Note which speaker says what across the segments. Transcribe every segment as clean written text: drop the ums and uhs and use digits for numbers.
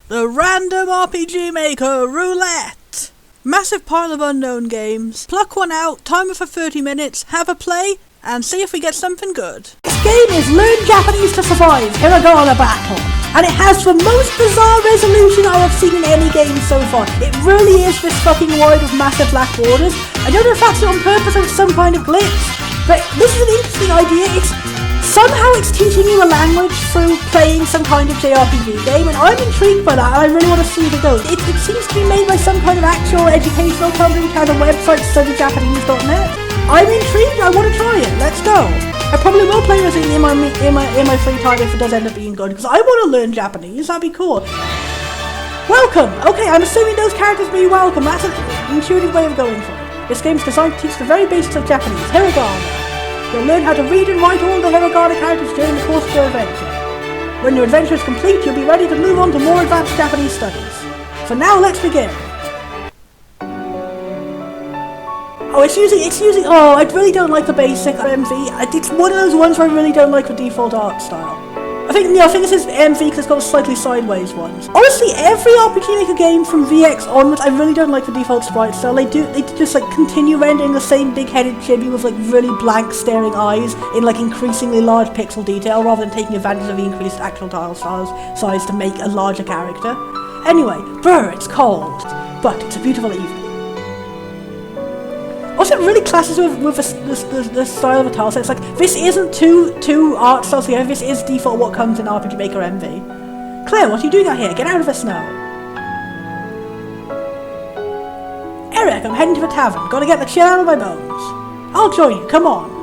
Speaker 1: The Random RPGmaker Roulette! Massive pile of unknown games. Pluck one out, timer for 30 minutes, have a play, and see if we get something good.
Speaker 2: This game is Learn Japanese to Survive, Hiragana Battle. And it has the most bizarre resolution I have seen in any game so far. It really is this fucking wide with massive black borders. I don't know if that's on purpose or some kind of glitch, but this is an interesting idea. Somehow it's teaching you a language through playing some kind of JRPG game, and I'm intrigued by that, and I really want to see where it goes. It seems to be made by some kind of actual educational company which has a website, studyjapanese.net. I'm intrigued, I want to try it, let's go. I probably will play this in my free time if it does end up being good, because I want to learn Japanese, that'd be cool. Welcome! Okay, I'm assuming those characters be welcome, that's an intuitive way of going for it. This game's designed to teach the very basics of Japanese, hiragana. You'll learn how to read and write all the hiragana characters during the course of your adventure. When your adventure is complete, you'll be ready to move on to more advanced Japanese studies. For now, let's begin. Oh, it's using, oh, I really don't like the basic MV. It's one of those ones where I really don't like the default art style. I think this is MV because it's got slightly sideways ones. Honestly, every RPG Maker game from VX onwards, I really don't like the default sprite style. They just like continue rendering the same big-headed chibi with like really blank staring eyes in like increasingly large pixel detail rather than taking advantage of the increased actual tile size to make a larger character. Anyway, brr, it's cold, but it's a beautiful evening. Also, it really clashes with the style of a tile set. It's like, this isn't two art styles together, this is default what comes in RPG Maker MV. Claire, what are you doing out here? Get out of the snow. Eric, I'm heading to the tavern. Gotta get the chill out of my bones. I'll join you, come on.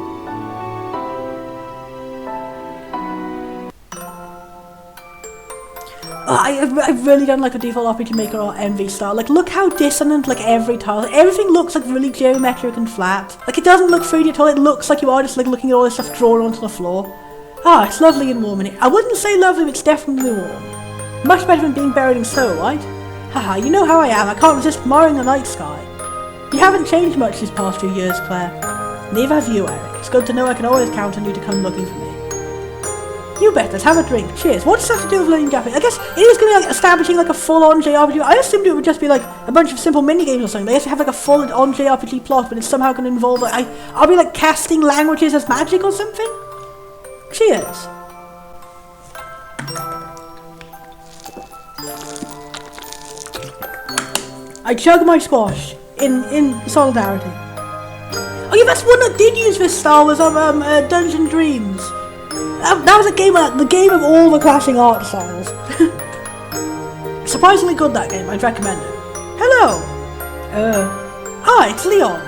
Speaker 2: I really don't like the default RPG Maker or MV style. Like, look how dissonant, like, every tile. Everything looks, like, really geometric and flat. Like, it doesn't look 3D at all. It looks like you are just, like, looking at all this stuff drawn onto the floor. Ah, it's lovely and warm in here. I wouldn't say lovely, but it's definitely warm. Much better than being buried in snow, right? Haha, you know how I am. I can't resist admiring the night sky. You haven't changed much these past few years, Claire. Neither have you, Eric. It's good to know I can always count on you to come looking for me. You bet, let's have a drink. Cheers. What does that have to do with learning Japanese? I guess it is going to be like establishing like a full-on JRPG. I assumed it would just be like a bunch of simple minigames or something. They have to have like a full-on JRPG plot, but it's somehow going to involve like I'll be like casting languages as magic or something. Cheers. I chug my squash in solidarity. Oh yeah, that's one that did use this style was on Dungeon Dreams. That was a game, the game of all the clashing art styles. Surprisingly good, that game, I'd recommend it. Hello! Hi, it's Leon.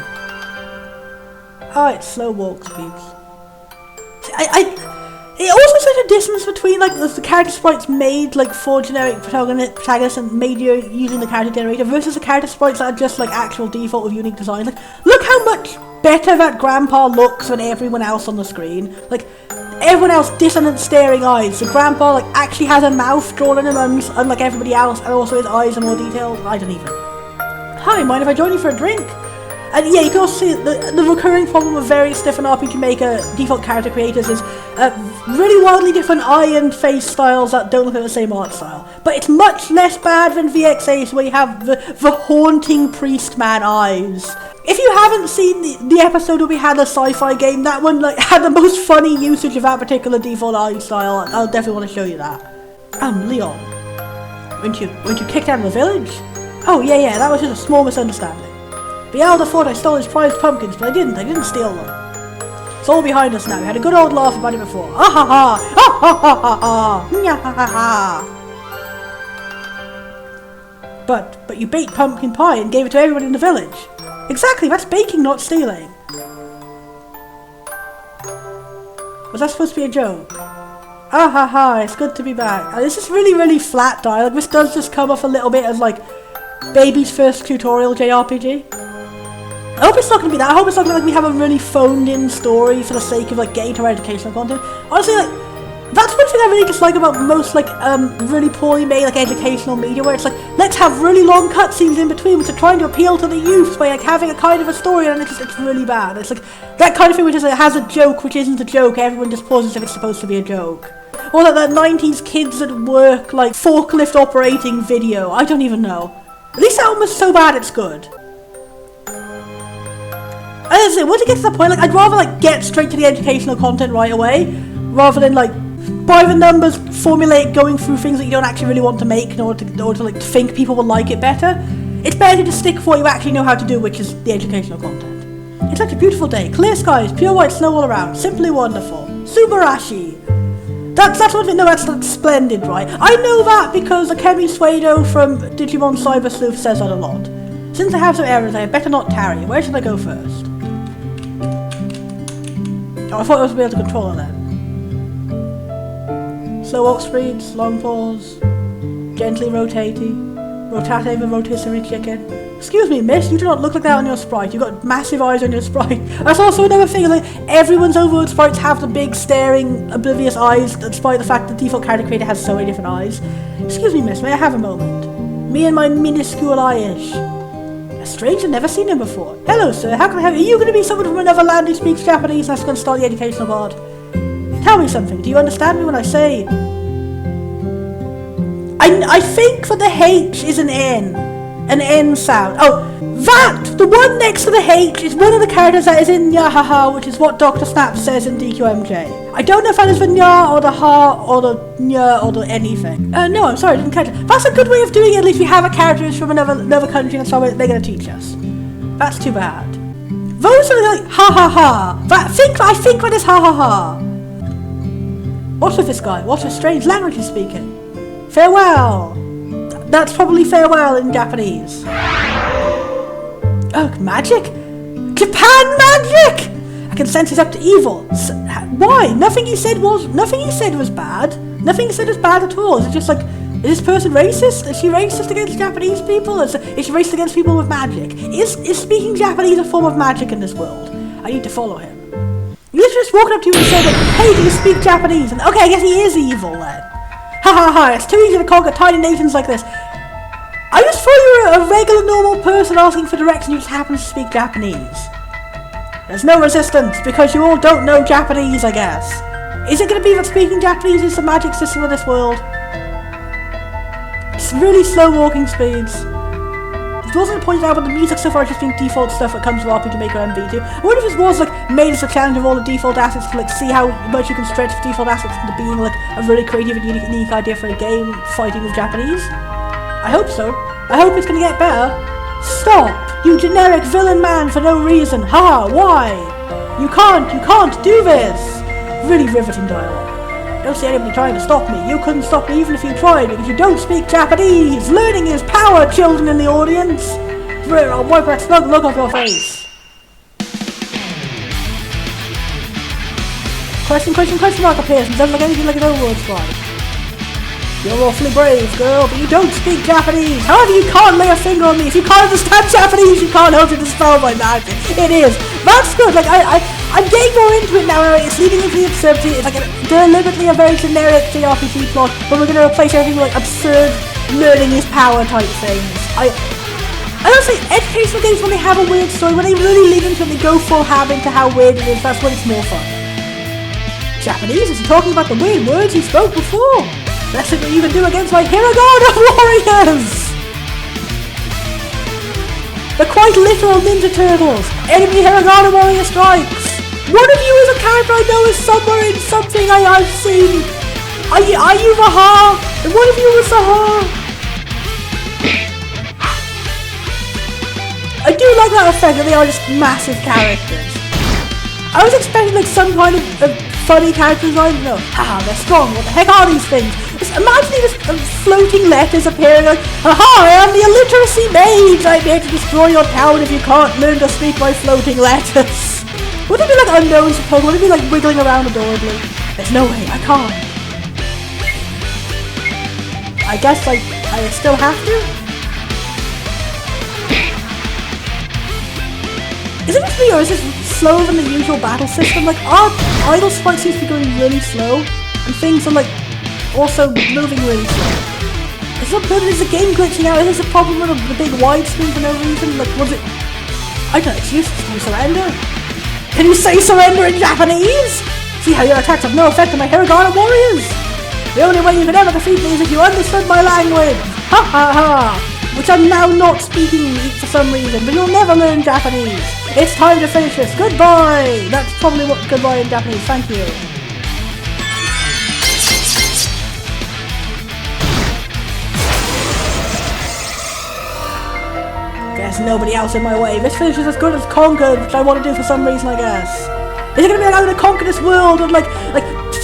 Speaker 2: Hi, it's slow walk speeds. It also says a distance between like the character sprites made like for generic protagonists and made using the character generator versus the character sprites that are just like actual default with unique designs. Like, look how much better that grandpa looks than everyone else on the screen. Like, everyone else, dissonant staring eyes. The grandpa like actually has a mouth drawn in him, unlike everybody else, and also his eyes are more detailed. I don't even. Hi, mind if I join you for a drink? And yeah, you can also see the recurring problem with various different RPG Maker default character creators is really wildly different eye and face styles that don't look like the same art style. But it's much less bad than VX8, where you have the haunting priest man eyes. If you haven't seen the episode where we had a sci-fi game, that one like had the most funny usage of that particular default eye style. I'll definitely want to show you that. Leon, weren't you kicked out of the village? Oh yeah, that was just a small misunderstanding. The elder thought I stole his prized pumpkins, but I didn't steal them. It's all behind us now. We had a good old laugh about it before. Ah ha ha! Ah ha ha ha ha! Nya ha ha ha! But you baked pumpkin pie and gave it to everyone in the village. Exactly, that's baking, not stealing. Was that supposed to be a joke? Ah ha ha, it's good to be back. This is really flat dialogue. This does just come off a little bit as like baby's first tutorial JRPG. I hope it's not going to be that. I hope it's not going to be like we have a really phoned in story for the sake of like getting to our educational content. Honestly, like, that's one thing I really dislike about most like really poorly made like educational media, where it's like, let's have really long cutscenes in between which are trying to appeal to the youth by like having a kind of a story, and it's really bad. It's like that kind of thing which is like, has a joke which isn't a joke, everyone just pauses if it's supposed to be a joke. Or like that 90s kids at work, like, forklift operating video. I don't even know. At least that one was so bad it's good. As I say, once it gets to the point, like, I'd rather, like, get straight to the educational content right away, rather than, like, by the numbers, formulate going through things that you don't actually really want to make in order to like, think people will like it better. It's better to stick with what you actually know how to do, which is the educational content. It's such a beautiful day. Clear skies, pure white snow all around. Simply wonderful. Subarashi. That's one thing. No, that's splendid, right? I know that because Akemi Suedo from Digimon Cyber Sleuth says that a lot. Since I have some errors, I had better not tarry. Where should I go first? Oh, I thought I was able to control it then. Slow walk speeds, long pause, gently rotating, rotate the rotisserie chicken. Excuse me, miss, you do not look like that on your sprite. You've got massive eyes on your sprite. That's also another thing, like, everyone's overworld sprites have the big, staring, oblivious eyes, despite the fact the default character creator has so many different eyes. Excuse me, miss, may I have a moment? Me and my minuscule eye-ish. A stranger, never seen him before. Hello, sir, how can I help you? Are you going to be someone from another land who speaks Japanese? That's going to start the educational part. Tell me something, do you understand me when I say... I think that the H is an N sound. Oh, that! The one next to the H is one of the characters that is in Nyahaha, which is what Dr. Snap says in DQMJ. I don't know if that is the Nya, or the Ha, or the Nya, or the anything. No, I'm sorry, I didn't catch it. That's a good way of doing it, at least we have a character who's from another country and so they're going to teach us. That's too bad. Those are like, ha ha ha. I think that is ha ha ha. What's with this guy? What a strange language he's speaking. Farewell! That's probably farewell in Japanese. Oh, magic? Japan magic! I can sense it's up to evil. Why? Nothing he said was bad. Nothing he said was bad at all. Is it just like, is this person racist? Is she racist against Japanese people? Is she racist against people with magic? Is speaking Japanese a form of magic in this world? I need to follow him. He's just walking up to you and saying, hey, do you speak Japanese? And okay, I guess he is evil then. Ha ha ha, it's too easy to conquer tiny nations like this. I just thought you were a regular normal person asking for directions, you just happen to speak Japanese. There's no resistance, because you all don't know Japanese, I guess. Is it going to be that speaking Japanese is the magic system of this world? It's really slow walking speeds. It wasn't pointed out, but the music so far has just been default stuff that comes with RPGmaker MV2. I wonder if it was like made as a challenge of all the default assets to like see how much you can stretch default assets into being like a really creative and unique idea for a game fighting with Japanese. I hope so. I hope it's gonna get better. Stop! You generic villain man for no reason. Ha! Why? You can't do this! Really riveting dialogue. I don't see anybody trying to stop me. You couldn't stop me even if you tried, because you don't speak Japanese! Learning is power, children in the audience! I'll wipe that snug look off your face. Question mark appears and doesn't look anything like an overworld sprite. You're awfully brave, girl, but you don't speak Japanese. However, you can't lay a finger on me. If you can't understand Japanese, you can't help to dispel my magic. It is. That's good. Like, I'm getting more into it now. It's leading into the absurdity. It's like deliberately a very generic JRPG plot, but we're going to replace everything with like absurd learning is power type things. I don't say educational games when they have a weird story, when they really lead into it, they go full ham into how weird it is. That's when it's more fun. Japanese isn't talking about the weird words you spoke before. That's what you can do against my Hiragana warriors! The quite literal Ninja Turtles! Enemy Hiragana warrior strikes! One of you is a character I know is somewhere in something I've seen! Are you the Ha? And one of you is the Ha? I do like that effect that they are just massive characters. I was expecting like some kind of funny character design, no. Haha, they're strong, what the heck are these things? Just imagine these floating letters appearing like, aha, I am the illiteracy mage! I'm here to destroy your town if you can't learn to speak my floating letters. Would it be like unknowns for Pokemon? Would it be like wiggling around adorably? There's no way, I can't. I guess I still have to? Is it just me or is this slower than the usual battle system? Like, our idle sprite seems to be going really slow, and things are like also moving really slow. Is the game glitching out? Is this a problem with the big widescreen for no reason? Like, was it... I don't know, it's useless. Can you surrender? Can you say surrender in Japanese? See how your attacks have no effect on my Hiragana warriors? The only way you could ever defeat me is if you understood my language! Ha ha ha! Which I'm now not speaking for some reason, but you'll never learn Japanese! It's time to finish this! Goodbye! That's probably what goodbye in Japanese, thank you. There's nobody else in my way. This finish is as good as conquered, which I want to do for some reason, I guess. Is it going to be like I'm going to conquer this world and like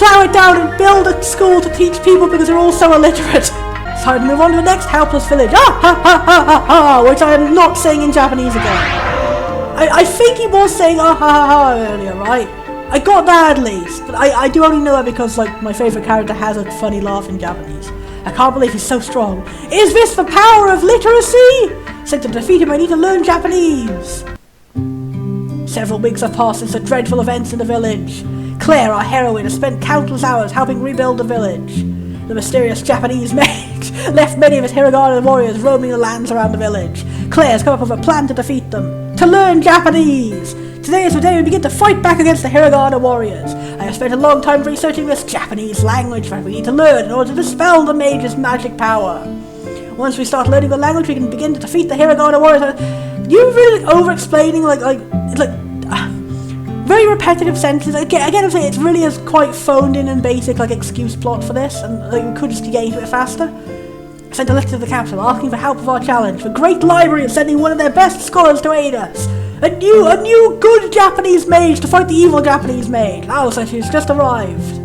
Speaker 2: plow it down and build a school to teach people because they're all so illiterate? It's time to move on to the next helpless village. Ah ha ha ha ha ha, which I am not saying in Japanese again. I think he was saying ah ha ha ha earlier, right? I got that at least, but I do only know that because like my favourite character has a funny laugh in Japanese. I can't believe he's so strong. Is this the power of literacy? Said to defeat him I need to learn Japanese. Several weeks have passed since the dreadful events in the village. Claire, our heroine, has spent countless hours helping rebuild the village. The mysterious Japanese mage left many of his Hiragana warriors roaming the lands around the village. Claire has come up with a plan to defeat them. To learn Japanese! Today is the day we begin to fight back against the Hiragana warriors. I have spent a long time researching this Japanese language that we need to learn in order to dispel the mage's magic power. Once we start learning the language, we can begin to defeat the Hiragana warriors. You really over-explaining, very repetitive sentences. Again, I'm saying it's really is quite phoned in and basic, like excuse plot for this, and we could just get into it faster. I sent a letter to the capital asking for help with our challenge. The Great Library is sending one of their best scholars to aid us. A new good Japanese mage to fight the evil Japanese mage. Oh, so she's just arrived.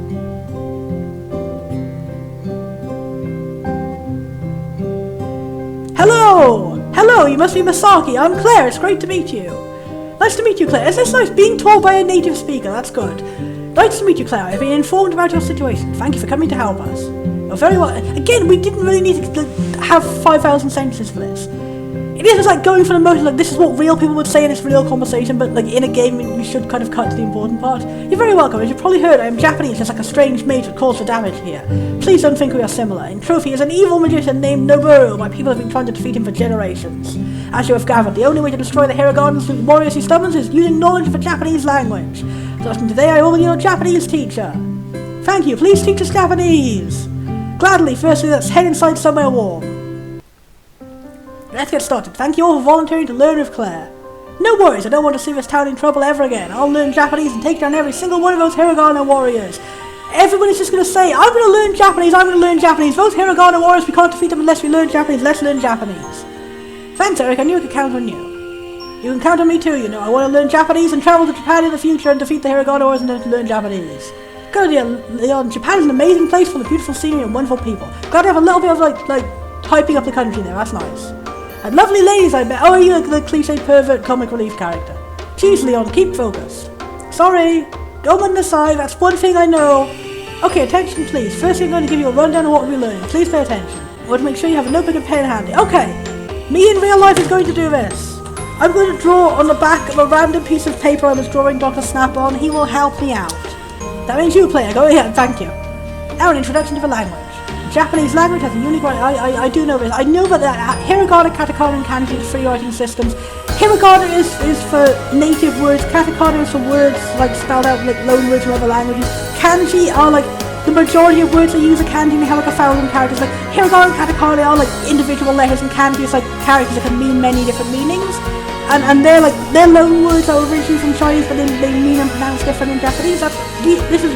Speaker 2: Hello, you must be Masaki. I'm Claire, it's great to meet you. Nice to meet you, Claire. It's nice being told by a native speaker, that's good. Nice to meet you, Claire. I've been informed about your situation. Thank you for coming to help us. You're very well. Again, we didn't really need to have 5,000 sentences for this. It is just like going for the motion, like this is what real people would say in this real conversation, but like in a game we should kind of cut to the important part. You're very welcome. As you've probably heard, I am Japanese, just like a strange mage that calls for damage here. Please don't think we are similar. In truth, he is an evil magician named Noboru. My people have been trying to defeat him for generations. As you have gathered, the only way to destroy the Hiraganas with warriors he summons is using knowledge of the Japanese language. Thus, today I will be your Japanese teacher. Thank you. Please teach us Japanese. Gladly. Firstly, let's head inside somewhere warm. Let's get started. Thank you all for volunteering to learn with Claire. No worries, I don't want to see this town in trouble ever again. I'll learn Japanese and take down every single one of those Hiragana warriors. Everyone is just going to say, I'm going to learn Japanese, I'm going to learn Japanese. Those Hiragana warriors, we can't defeat them unless we learn Japanese. Let's learn Japanese. Thanks, Eric. I knew I could count on you. You can count on me too, you know. I want to learn Japanese and travel to Japan in the future and defeat the Hiragana warriors and learn Japanese. Good idea, Leon. Japan is an amazing place full of beautiful scenery and wonderful people. Glad to have a little bit of like hyping up the country there. That's nice. And lovely ladies, I bet. Oh, are you like the cliche pervert comic relief character? Jeez, Leon, keep focused. Sorry. Go on the side, that's one thing I know. Okay, attention please. Firstly, I'm going to give you a rundown of what we're learning. Please pay attention. I want to make sure you have a notebook and pen handy. Okay, me in real life is going to do this. I'm going to draw on the back of a random piece of paper I was drawing Dr. Snap on. He will help me out. That means you, player. Go ahead, thank you. Now an introduction to the language. Japanese language has a unique writing. I do know this. I know that hiragana, katakana, and kanji are free writing systems. Hiragana is for native words. Katakana is for words like spelled out like loan words from other languages. Kanji are like the majority of words that use a kanji and they have like 1,000 characters. Like hiragana and katakana are like individual letters, and kanji is like characters that can mean many different meanings. And they're loan words that were originally from Chinese, but they mean and pronounce different in Japanese. This is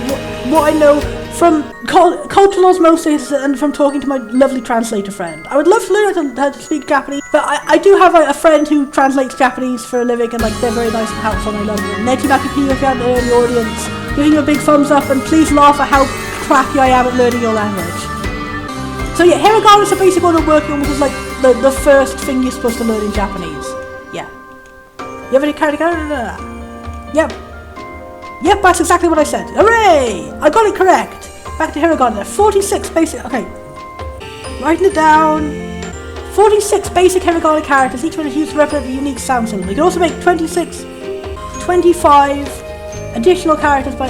Speaker 2: what I know from cultural osmosis and from talking to my lovely translator friend. I would love to learn how to speak Japanese, but I do have a friend who translates Japanese for a living, and like they're very nice and helpful, and I love them. Netimaki P, if you're out there in the audience, giving you a big thumbs up, and please laugh at how crappy I am at learning your language. So yeah, hiragana is the basic one we're working on, which is like the first thing you're supposed to learn in Japanese. Yeah. You have any katakana? Yep, that's exactly what I said. Hooray! I got it correct. Back to hiragana there. 46 basic... Okay. Writing it down. 46 basic hiragana characters. Each one is used to represent a unique sound symbol. You can also make 25 additional characters by...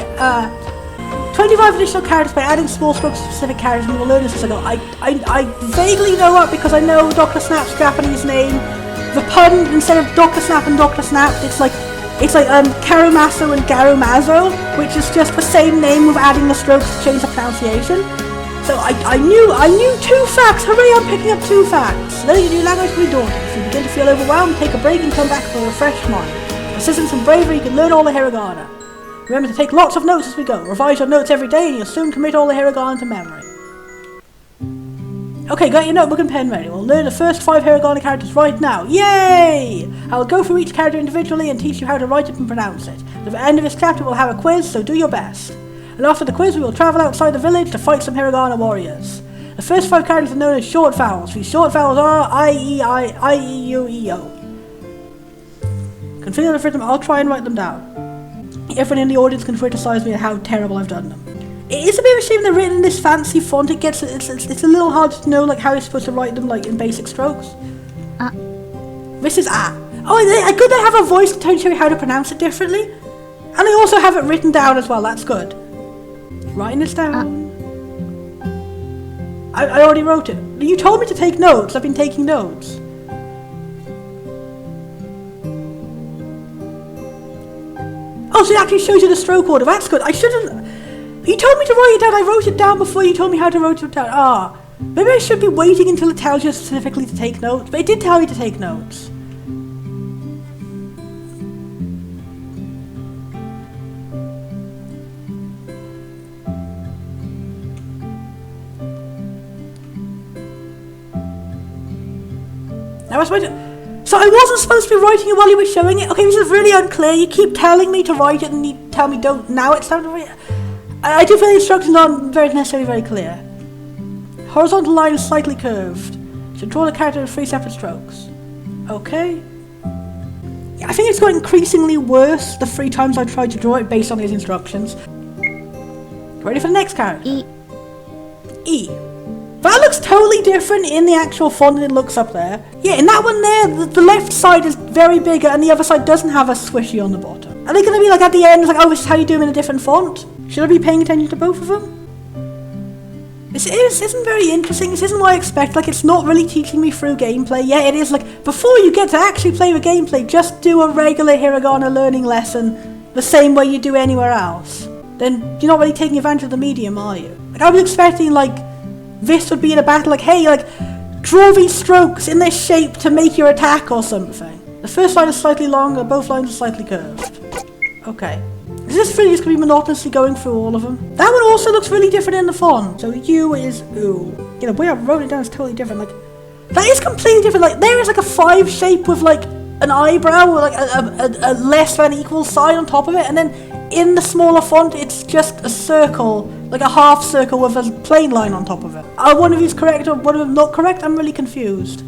Speaker 2: 25 additional characters by adding small strokes to specific characters, and we'll learn this as I go. I vaguely know that because I know Dr. Snap's Japanese name. The pun, instead of Dr. Snap and Dr. Snap, it's like Karumaso and Garumazo, which is just the same name with adding the strokes to change the pronunciation. So I knew 2 facts. Hooray, I'm picking up 2 facts. Learning a new language can be daunting. If you begin to feel overwhelmed, take a break and come back with a refreshed mind. With persistence and bravery, you can learn all the hiragana. Remember to take lots of notes as we go. Revise your notes every day and you'll soon commit all the hiragana to memory. Okay, got your notebook and pen ready. We'll learn the first 5 hiragana characters right now. Yay! I will go through each character individually and teach you how to write it and pronounce it. At the end of this chapter we'll have a quiz, so do your best. And after the quiz we will travel outside the village to fight some hiragana warriors. The first 5 characters are known as short vowels. These short vowels are I, E, U, E, O. Configure the rhythm, I'll try and write them down. Everyone in the audience can criticize me on how terrible I've done them. It is a bit of a shame they're written in this fancy font. It's a little hard to know like how you're supposed to write them like in basic strokes. This is Oh, I could have a voice to show you how to pronounce it differently. And I also have it written down as well, that's good. Writing this down. I already wrote it. You told me to take notes, I've been taking notes. Oh, so it actually shows you the stroke order, that's good. I shouldn't... You told me to write it down, I wrote it down before you told me how to write it down. Maybe I should be waiting until it tells you specifically to take notes, but it did tell you to take notes. Now So I wasn't supposed to be writing it while you were showing it? Okay, this is really unclear. You keep telling me to write it and you tell me don't. Now it's time to write it. I do feel the instructions aren't necessarily very clear. Horizontal line is slightly curved. You should draw the character in 3 separate strokes. Okay. Yeah, I think it's got increasingly worse the 3 times I've tried to draw it based on these instructions. Ready for the next character? E. That looks totally different in the actual font than it looks up there. Yeah, in that one there, the left side is very bigger and the other side doesn't have a swishy on the bottom. Are they going to be like at the end, like, oh, this is how you do them in a different font? Should I be paying attention to both of them? This isn't very interesting. This isn't what I expect. Like, it's not really teaching me through gameplay. Yeah, it is like, before you get to actually play the gameplay, just do a regular hiragana learning lesson the same way you do anywhere else. Then you're not really taking advantage of the medium, are you? Like, I was expecting, like, this would be in a battle, like, hey, like, draw these strokes in this shape to make your attack or something. The first line is slightly longer, both lines are slightly curved. Okay. Is this really just going to be monotonously going through all of them? That one also looks really different in the font. So U is ooh. Yeah, the way I wrote it down is totally different. Like, that is completely different. Like, there is like a 5 shape with like an eyebrow or like a less than equal sign on top of it, and then in the smaller font it's just a circle, like a half circle with a plain line on top of it. Are one of these correct or one of them not correct? I'm really confused.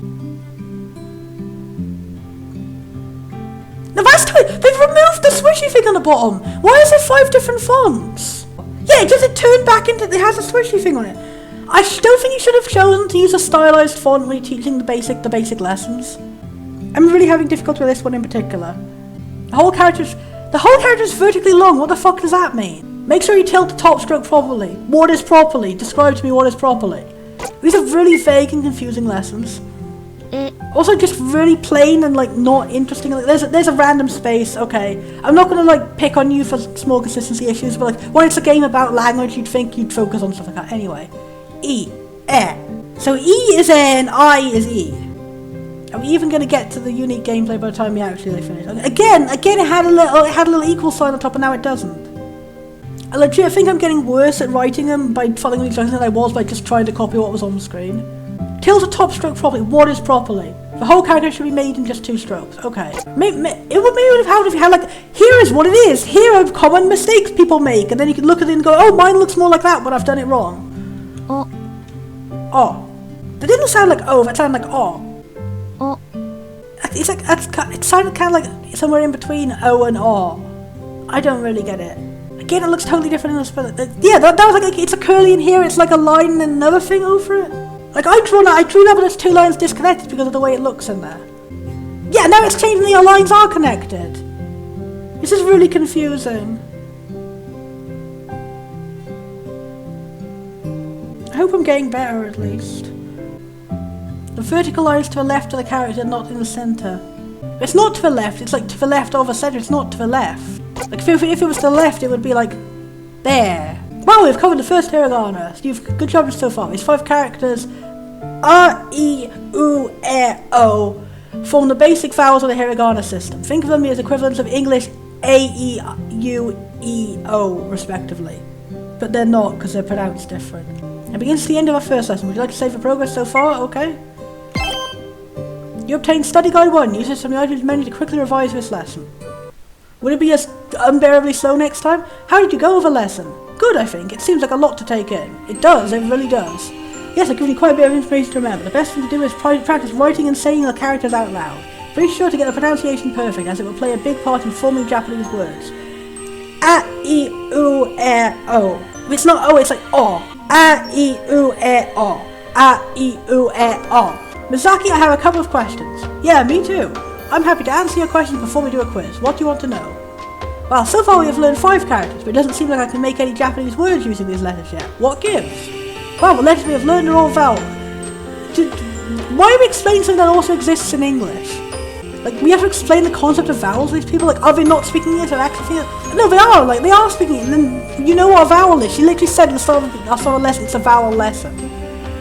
Speaker 2: Now that's they've removed the swishy thing on the bottom. Why is there 5 different fonts? Yeah, does it turn back into, it has a swishy thing on it. I don't think you should have chosen to use a stylized font when you're teaching the basic lessons. I'm really having difficulty with this one in particular. The whole character's vertically long. What the fuck does that mean? Make sure you tilt the top stroke properly. What is properly? Describe to me what is properly. These are really vague and confusing lessons. Also just really plain and like not interesting. Like, there's a random space, okay. I'm not gonna like pick on you for small consistency issues, but like when it's a game about language you'd think you'd focus on stuff like that. Anyway. E. So E is N, I is E. Are we even gonna get to the unique gameplay by the time we actually finish? Again it had a little equal sign on top and now it doesn't. I legit think I'm getting worse at writing them by following the instructions than I was by just trying to copy what was on the screen. Tilt the top stroke properly. What is properly? The whole character should be made in just 2 strokes. Okay. It would have helped if you had like, here is what it is. Here are common mistakes people make. And then you can look at it and go, oh, mine looks more like that, but I've done it wrong. Oh. That didn't sound like oh, that sounded like oh. It's like, it sounded kind of like somewhere in between O and O. I don't really get it. Again, it looks totally different in the spell. Yeah, that was like, it's a curly in here, it's like a line and another thing over it. Like, I drew that, but there's 2 lines disconnected because of the way it looks in there. Yeah, now it's changing the lines are connected. This is really confusing. I hope I'm getting better at least. The vertical line is to the left of the character, not in the centre. It's not to the left, it's like to the left of the centre, it's not to the left. Like if it was to the left, it would be like there. Wow, we've covered the first hiragana. Good job so far. It's 5 characters. R, E, U, E, O form the basic vowels of the hiragana system. Think of them as equivalents of English A, E, U, E, O, respectively. But they're not, because they're pronounced different. It begins to the end of our first lesson. Would you like to save the progress so far? Okay. You obtained Study Guide 1. Use this from the items menu to quickly revise this lesson. Would it be as unbearably slow next time? How did you go with the lesson? Good, I think. It seems like a lot to take in. It does, it really does. Yes, I've given you quite a bit of information to remember. The best thing to do is practice writing and saying the characters out loud. Be sure to get the pronunciation perfect, as it will play a big part in forming Japanese words. A, E, U, E, O. It's not O, it's like O. A, E, U, E, O. A, E, U, E, O. Misaki, I have a couple of questions. Yeah, me too. I'm happy to answer your questions before we do a quiz. What do you want to know? Well, so far we have learned 5 characters, but it doesn't seem like I can make any Japanese words using these letters yet. What gives? Well, the letters we have learned are all vowels. Why are we explaining something that also exists in English? Like, we have to explain the concept of vowels to these people? Like, are they not speaking it or actually it? No, they are, like, they are speaking it, and then you know what a vowel is. She literally said at the start of the lesson, it's a vowel lesson.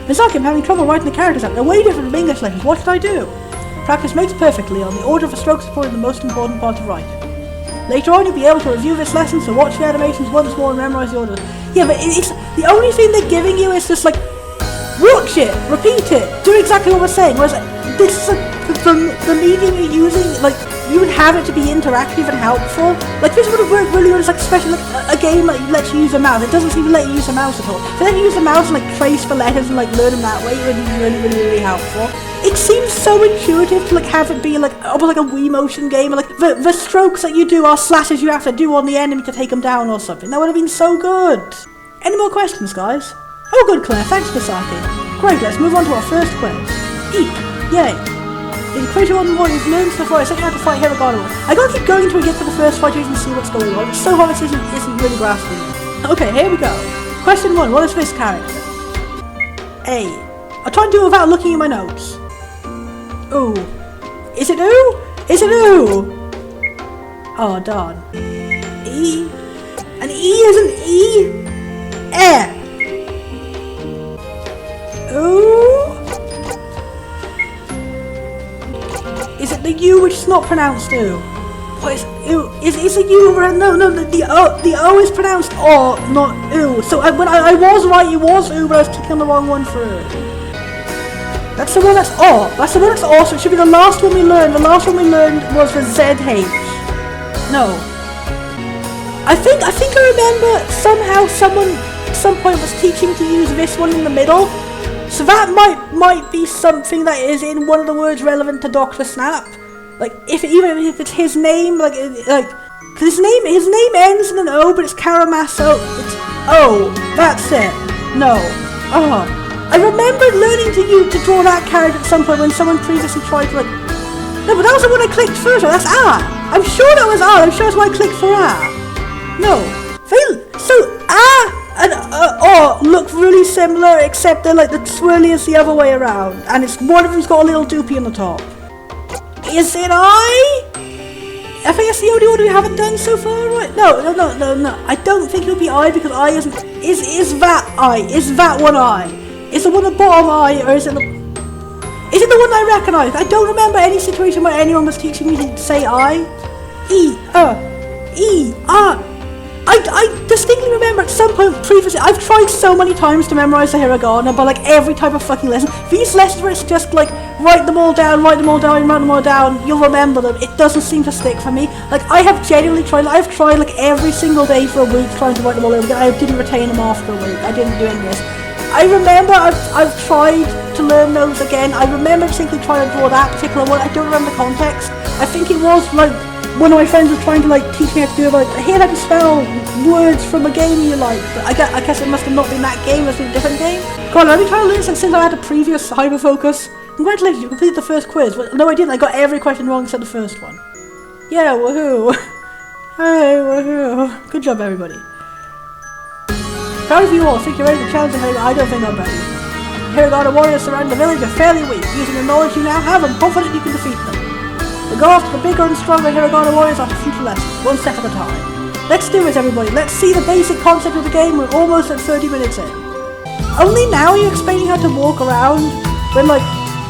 Speaker 2: Misaki, I'm having trouble writing the characters out. They're way different from English letters. What should I do? Practice makes perfectly on the order of the strokes is probably the most important part of writing. Later on, you'll be able to review this lesson, so watch the animations once more and memorize the order. Yeah, but it's the only thing they're giving you is just like, watch it, repeat it, do exactly what we're saying. Whereas this is the medium you're using, like, you would have it to be interactive and helpful. Like, this would have worked really well as, like, especially like a game that lets you use a mouse. It doesn't seem to let you use a mouse at all. If they let you use a mouse and, like, trace the letters and, like, learn them that way, it would be really helpful. It seems so intuitive to, like, have it be, like, almost like a Wii motion game. Like, the strokes that you do are slashes you have to do on the enemy to take them down or something. That would have been so good. Any more questions, guys? Oh, good, Claire. Thanks, Misaki. Great, let's move on to our first quiz. Eek. Yay. In Creator 1 what you've learned so far, I said you had to fight hiragana. I gotta keep going until we get to the first fight to even see what's going on. It's so hard, this isn't really grasping it. Okay, here we go. Question 1. What is this character? A. I'll try and do it without looking at my notes. Ooh. Is it ooh? Is it ooh? Oh, darn. E. An E is an E? Ooh. Is it the U which is not pronounced ooh? What is ooh? Is the U around? No, the O is pronounced O, not ooh. So when I was right, it was ooh, but I was clicking on the wrong one for ooh. That's the one that's O. That's the one that's O, so it should be the last one we learned. The last one we learned was the ZH. No. I think I remember somehow someone at some point was teaching to use this one in the middle. So that might be something that is in one of the words relevant to Dr. Snap. Like even if it's his name, cause his name ends in an O, but it's Karamaso. It's O. That's it. No. Oh. I remembered learning to draw that character at some point when someone previously tried to No, but that was the one I clicked first. That's R. I'm sure that was R. I'm sure that's why I clicked for R. No. So R and O look really similar, except they're like the swirly is the other way around, and it's one of them's got a little doopy on the top. Is it I? I think that's the only one we haven't done so far, right? No. I don't think it'll be I because I isn't. Is that I? Is that one I? Is the one at the bottom I, or is it the one that I recognise? I don't remember any situation where anyone was teaching me to say I. I distinctly remember at some point previously, I've tried so many times to memorise the hiragana, but like every type of fucking lesson. These lessons where it's just like, write them all down, you'll remember them. It doesn't seem to stick for me. Like, I have genuinely tried, I've tried like every single day for a week trying to write them all over again. I didn't retain them after a week. I didn't do any of this. I remember I've tried to learn those again. I remember distinctly trying to draw that particular one. I don't remember the context. I think it was like one of my friends was trying to like teach me how to do like, here how to spell words from a game you like. But I guess it must have not been that game, it must have been a different game. Go on, let me try to learn since I had a previous hyper focus. Congratulations, you completed the first quiz. Well, no, I didn't. I got every question wrong except the first one. Yeah, woohoo. Hey, woohoo. Good job, everybody. Proud of you all. Think you're ready to challenge them? I don't think I'm ready. Hiragana warriors surrounding the village are fairly weak. Using the knowledge you now have, I'm confident you can defeat them. The goal after the bigger and stronger Hiragana warriors after future lessons, one step at a time. Let's do it, everybody. Let's see the basic concept of the game. We're almost at 30 minutes in. Only now you're explaining how to walk around when, like,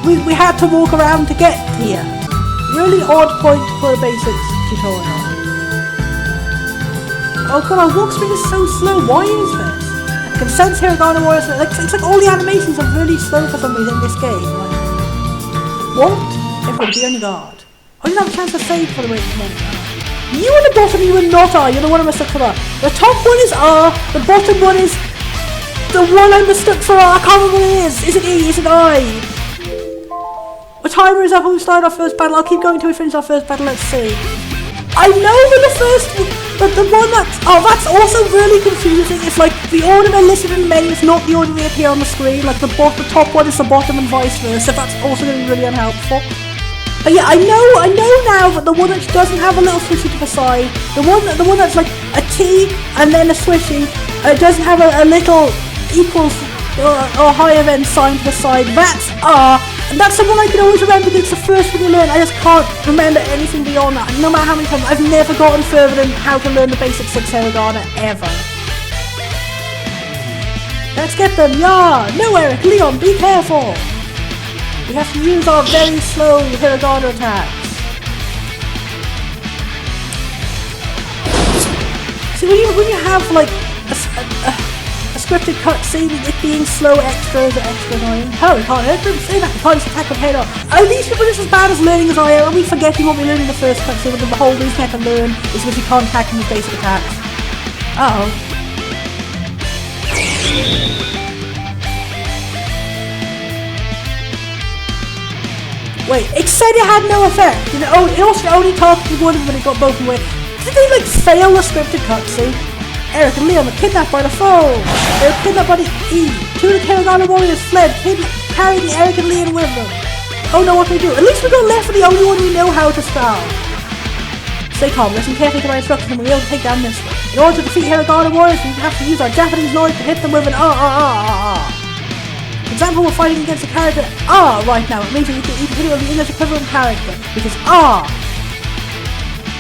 Speaker 2: we had to walk around to get here. Really odd point for a basics tutorial. Oh god, our walk speed is so slow. Why is this? I can sense Hiragana Warriors. It's like all the animations are really slow for some reason in this game. Like, what? Everybody be on your guard. I didn't have a chance to save for the wait a minute. You at the bottom, you are not R. You're the one I mistook for R. The top one is R. The bottom one is the one I mistook for R. I can't remember what it is. Is it E? Is it I? The timer is up when we start our first battle. I'll keep going until we finish our first battle. Let's see. I know that the first, but the one that's, that's also really confusing. It's like the order they're listed in the menu is not the order they appear on the screen. Like the top one is the bottom and vice versa. That's also going to be really unhelpful. But yeah, I know now that the one that doesn't have a little swishy to the side, the one that's like a T and then a swishy, doesn't have a little equals or higher end sign to the side, that's R, and that's the one I can always remember because it's the first one you learn. I just can't remember anything beyond that, no matter how many times. I've never gotten further than how to learn the basic 6 hiragana, ever. Let's get them, yeah! No, Eric, Leon, be careful! We have to use our very slow hiragana attacks. See, when you have like a scripted cutscene, it being slow extra is extra annoying. Oh, we can't say that. We can't just attack them head on. Are these people just as bad as learning as I am? Are we forgetting what we learned in the first cutscene? The whole reason we have to learn is because we can't attack them with basic attacks. Uh oh. Wait, it said it had no effect. It also only talked to one when it got both away. Did they like fail the scripted cutscene? Eric and Leon were kidnapped by the foe. They were kidnapped by the E. 2 of the Hiragana warriors fled, carrying Eric and Leon with them. Oh no, what do we do? At least we got left for the only one we know how to spell. Stay calm, listen carefully to my instructions and we'll be able to take down this one. In order to defeat Hiragana warriors, we have to use our Japanese knowledge to hit them with an For example, we're fighting against a character R right now. It means that you can hit it with the English equivalent character, which is R.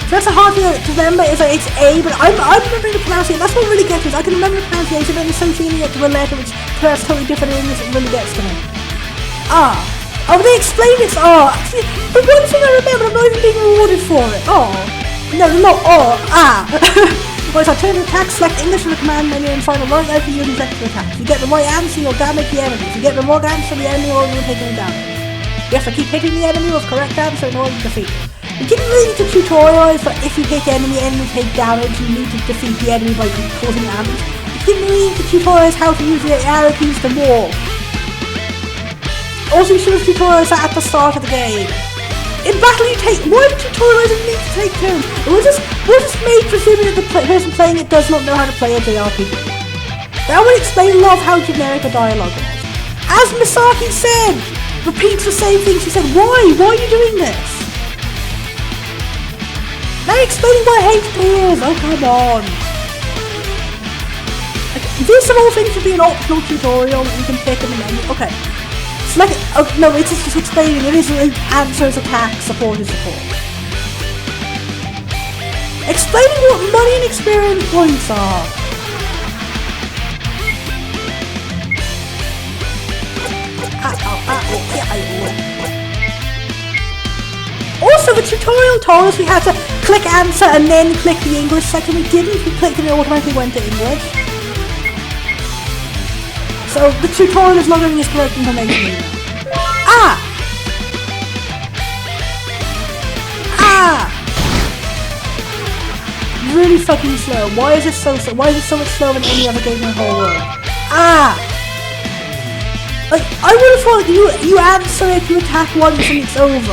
Speaker 2: So that's a hard thing to remember, is that it's A, but I'm remembering the pronunciation. That's what really gets me. I can remember the pronunciation and associating it to a letter which pronounced totally different in English. It really gets to me. R. Oh, they explained it's R. Actually, the one thing I remember, I'm not even being rewarded for it. Oh. No, not R. Ah. Well, so turn to attack, select English from the command menu and find the right letter using extra attack. If you get the right answer, you'll damage the enemy. If you get the wrong answer, the enemy will take any damage. You have to keep hitting the enemy with correct answer in order to defeat it. You didn't really need to tutorialize, but if you hit enemy take damage, you need to defeat the enemy by causing damage. You didn't really need to tutorialize how to use the arrow keys to walk. Also, you should have tutorialized that at the start of the game. In battle you take, why do tutorializing need to take turns? We're just made presuming that the person playing it does not know how to play a JRPG. That would explain a lot of how generic the dialogue was. As Misaki said, repeats the same thing she said. Why? Why are you doing this? Now explaining why HP is. Oh, come on. Like, these are all things should be an optional tutorial that you can pick in the menu. Okay. Select it. Oh, no, it's just explaining. It isn't like answers, attack, support is support. Explaining what money and experience points are. Also, the tutorial told us we had to click answer and then click the English section. We didn't. We clicked and it automatically went to English. So the tutorial is not giving us correct information either. Ah! Ah! Really fucking slow. Why is it so slow? Why is it so much slower than any other game in the whole world? Ah! Like, I would have thought you answer it, you attack once and it's over.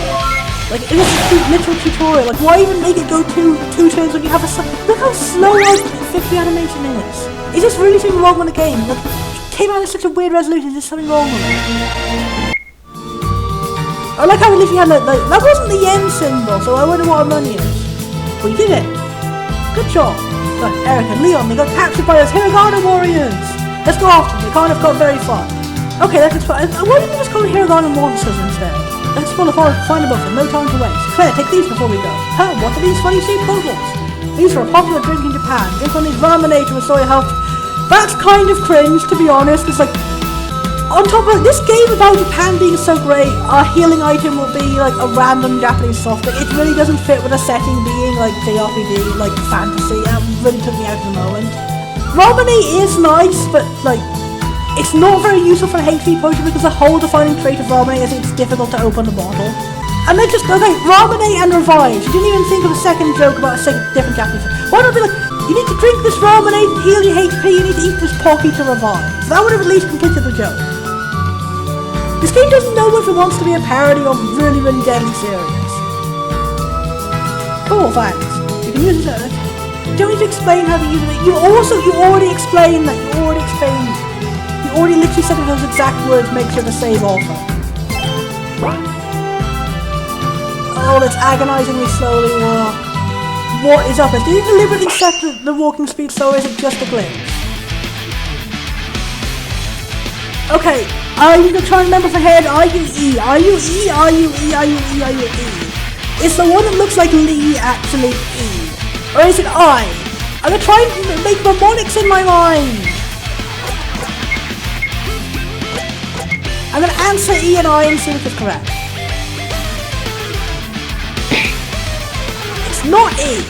Speaker 2: Like, it is a literal tutorial. Like, why even make it go two turns when you have a... Look how slow the animation is. Is this really something wrong with the game? Like, it came out with such a weird resolution. Is there something wrong with it? I like how we literally had like that wasn't the yen symbol, so I wonder what our money is. But you did it. Good job. But Eric and Leon, they got captured by those Hiragana warriors. Let's go after them. They can't have got very far. Okay, that's fine. Why didn't we just call them Hiragana monsters instead? Let's explore the forest, find a book, and no time to waste. Claire, take these before we go. Huh, what are these funny shaped puzzles? These are a popular drink in Japan. Drink only ramen to restore your health. That's kind of cringe, to be honest. It's like, on top of this game about Japan being so great, our healing item will be like a random Japanese soft drink. It really doesn't fit with a setting being like JRPG, like fantasy. That really took me out of the moment. Ramen is nice, but like, it's not very useful for a HP potion because the whole defining trait of ramen is it's difficult to open the bottle. And then just, okay, ramen and revive. You didn't even think of a second joke about a different Japanese food. Why not be like, you need to drink this ramen to heal your HP, you need to eat this pocky to revive. So that would have at least completed the joke. This game doesn't know if it wants to be a parody or really, really deadly serious. Cool, thanks. You can use it. You don't need to explain how to use it. You already explained that. You already literally said those exact words, make sure to save offer. Oh, let's agonizingly slowly walk. What is up? Did you deliberately set the walking speed slow, or is it just a glitch? Okay, I'm gonna try and remember for head. Are you E? Are you E? Are you E? Are you E? Are you E? Is the one that looks like Lee actually E? Or is it I? I'm gonna try and make mnemonics in my mind. I'm gonna answer E and I and see if it's correct. It's not E.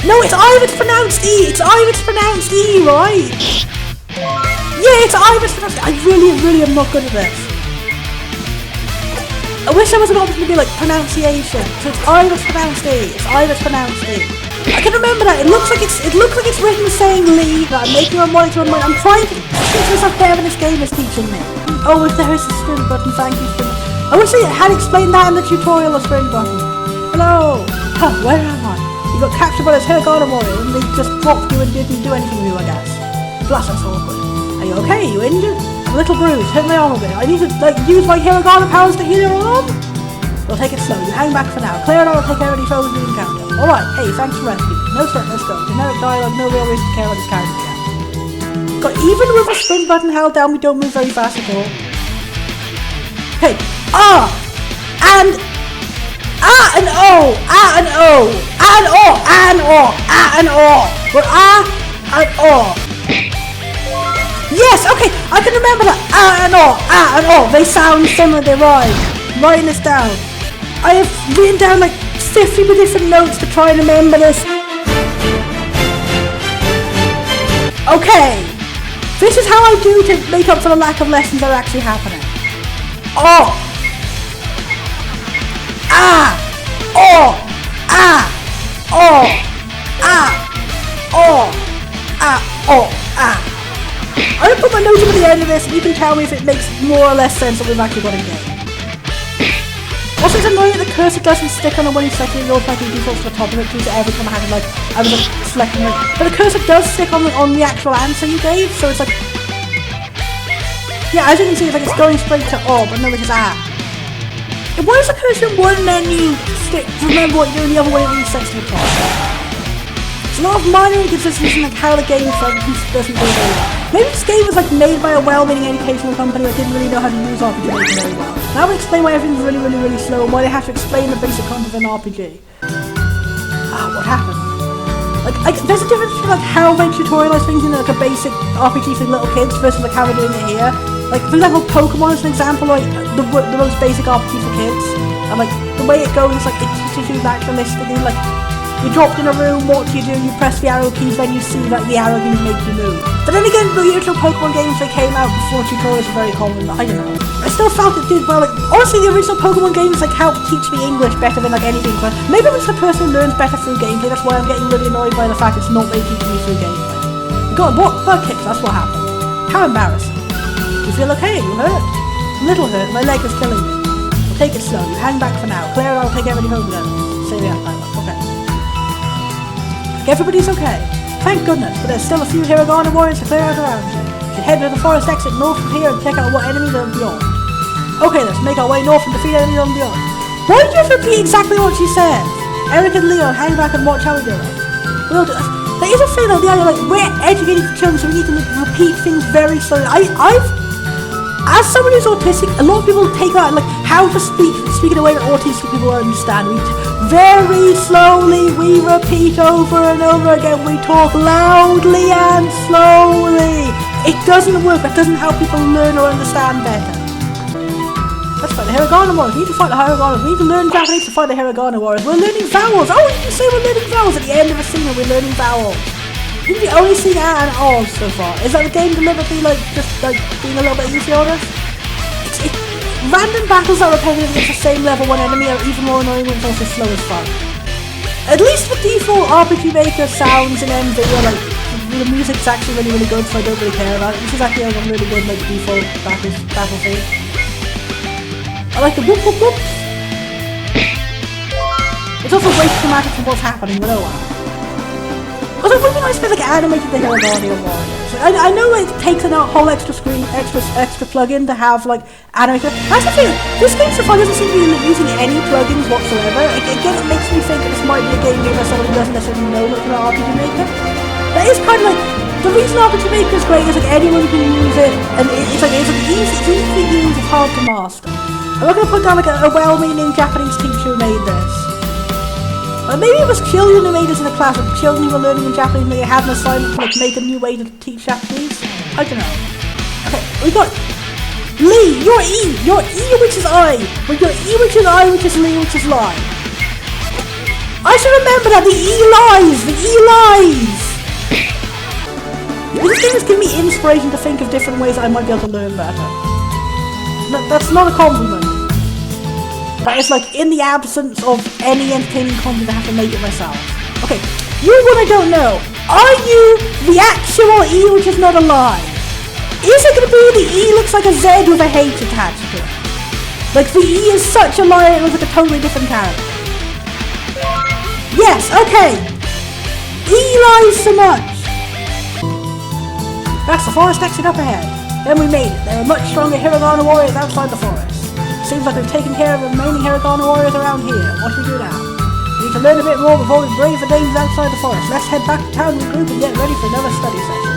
Speaker 2: No, it's I if it's pronounced E. It's I if it's pronounced E, right? Yeah, it's I if it's pronounced E. I really am not good at this. I wish there was an option to be like pronunciation. So it's I if it's pronounced E. It's I if it's pronounced E. I can remember that. It looks like it's written saying Lee. That I'm making a monitor on my. I'm trying to teach myself better than this game is teaching me. Oh, if there is a sprint button, thank you. I wish they had explained that in the tutorial. A sprint button. Hello. Huh? Where am I? You got captured by this Hiragana warrior, and they just dropped you and didn't do anything with you, I guess. Plus, that's awkward. Are you okay? Are you injured? I'm a little bruised. Hit my arm a bit. I need to like use my Hiragana powers to heal your arm. We'll take it slow. You hang back for now. Clear it out. I'll take care of any foes we encounter. Alright, hey, thanks for rescuing. No sweat, let's go. Generic dialogue, no real reason to care about this character yet. Got even with a sprint button held down, we don't move very fast at all. Okay, and O, and O, and O, and O, and O. We're and O. Yes, okay, I can remember that. And O. They sound similar, they rhyme. I'm writing this down. I have written down like 50 different notes to try and remember this. Okay, this is how I do to make up for the lack of lessons that are actually happening. Oh. I'm gonna put my notes at the end of this and you can tell me if it makes more or less sense that we've actually got a game. Also, it's annoying that the cursor doesn't stick on the one you select, it automatically defaults to the top of it too, so every time I was selecting it. But the cursor does stick on the actual answer you gave, so it's like... Yeah, as you can see, it's like it's going straight to O, but no, it is A. Why is the cursor in one menu remember what you're doing the other way when you set to the top? There's a lot of minor inconsistencies in like how the game functions doesn't do very well. Maybe this game was like made by a well-meaning educational company that didn't really know how to use RPGmaker very well. Now we explain why everything's really slow and why they have to explain the basic concept of an RPG. What happened? Like there's a difference between like how they tutorialize things in like a basic RPG for little kids versus like how we're doing it here. Like for example, Pokemon is an example, like the most basic RPG for kids. And like the way it goes is like it teaches you naturalistically, like you're dropped in a room, what do? You press the arrow keys, then you see that the arrow keys make you move. But then again, the original Pokemon games, they came out before tutorials were very common, I don't know. I still felt it did well, like, honestly the original Pokemon games like helped teach me English better than like anything, but maybe I'm just a person who learns better through gameplay, that's why I'm getting really annoyed by the fact it's not really teaching me through gameplay. God, what? Bug kicks, that's what happened. How embarrassing. You feel okay? You hurt? A little hurt, my leg is killing me. We'll take it slow, you hang back for now. Clear it out, I'll take everybody home together. Say the dialogue, okay. Everybody's okay. Thank goodness, but there's still a few Hiragana warriors to clear out around you. You should head to the forest exit north from here and check out what enemies are beyond. Okay, let's make our way north and defeat enemies on beyond. Why did you have to repeat exactly what she said? Eric and Leon, hang back and watch how we do it. Well, there is a thing though, the idea like we're educating for children, so we need to repeat things very slowly. as someone who's autistic, a lot of people take that like how to speak in a way that autistic people understand. We very slowly, we repeat over and over again, we talk loudly and slowly. It doesn't work, that doesn't help people learn or understand better. Let's fight the Hiragana Warriors. We need to fight the Hiragana. We need to learn Japanese to fight the Hiragana Warriors. We're learning vowels. Oh, you can say we're learning vowels at the end of a scene and we're learning vowels. We've only seen A and O so far. Is that the game deliberately just being a little bit easier on us? Random battles are repetitive against the same level one enemy are even more annoying when it's also slow as fuck. At least the default RPGmaker sounds in MV are the music's actually really good, so I don't really care about it. This is actually a really good default battle theme. I like the whoop whoop whoops. It's also way too dramatic from what's happening, but oh wow. Also, it would be nice if they animated the Hiragana Warriors. I know it takes a whole extra plugin to have animated. That's the thing. This game so far doesn't seem to be using any plugins whatsoever. Again, it makes me think that this might be a game made by someone who doesn't necessarily know much about RPGmaker. That is kind of the reason RPGmaker is great is anyone can use it, and it's easy to use, it's hard to master. I'm not going to put down a well-meaning Japanese teacher who made this. Maybe it was children who made this in a class, or children who were learning in Japanese and they had an assignment to make a new way to teach Japanese. I don't know. Okay, we got Lee, your E which is I, but your E which is I, which is Lee, which is lie. I should remember that, the E lies! This game has given me inspiration to think of different ways I might be able to learn better. That's not a compliment. That is in the absence of any entertaining content I have to make it myself. Okay, you one I don't know. Are you the actual E which is not a lie? Is it going to be the E looks like a Z with a H attached to it? The E is such a lie it looks like a totally different character. Yes, okay. E lies so much. That's the forest exit up ahead. Then we made it. There are much stronger Hiragana warriors outside the forest. Seems like we've taken care of the remaining Hiragana warriors around here. What do we do now? We need to learn a bit more before we brave the dangers outside the forest. Let's head back to town, regroup, and get ready for another study session.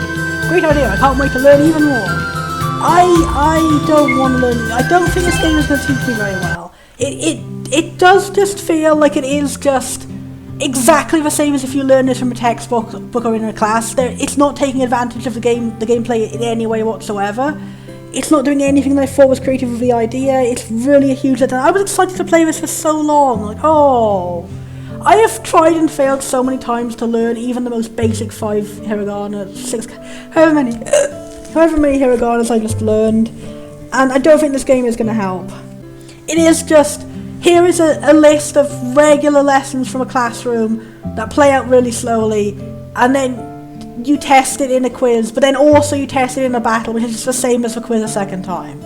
Speaker 2: Great idea. I can't wait to learn even more. I don't want to learn. I don't think this game is going to teach me very well. It does just feel like it is just exactly the same as if you learn this from a textbook or in a class. It's not taking advantage of the gameplay in any way whatsoever. It's not doing anything that I thought was creative with the idea. It's really a huge letdown. I was excited to play this for so long. I have tried and failed so many times to learn even the most basic 5 hiragana, 6, however many hiraganas I just learned. And I don't think this game is going to help. It is just, here is a list of regular lessons from a classroom that play out really slowly, and then you test it in a quiz, but then also you test it in a battle, which is just the same as the quiz a second time.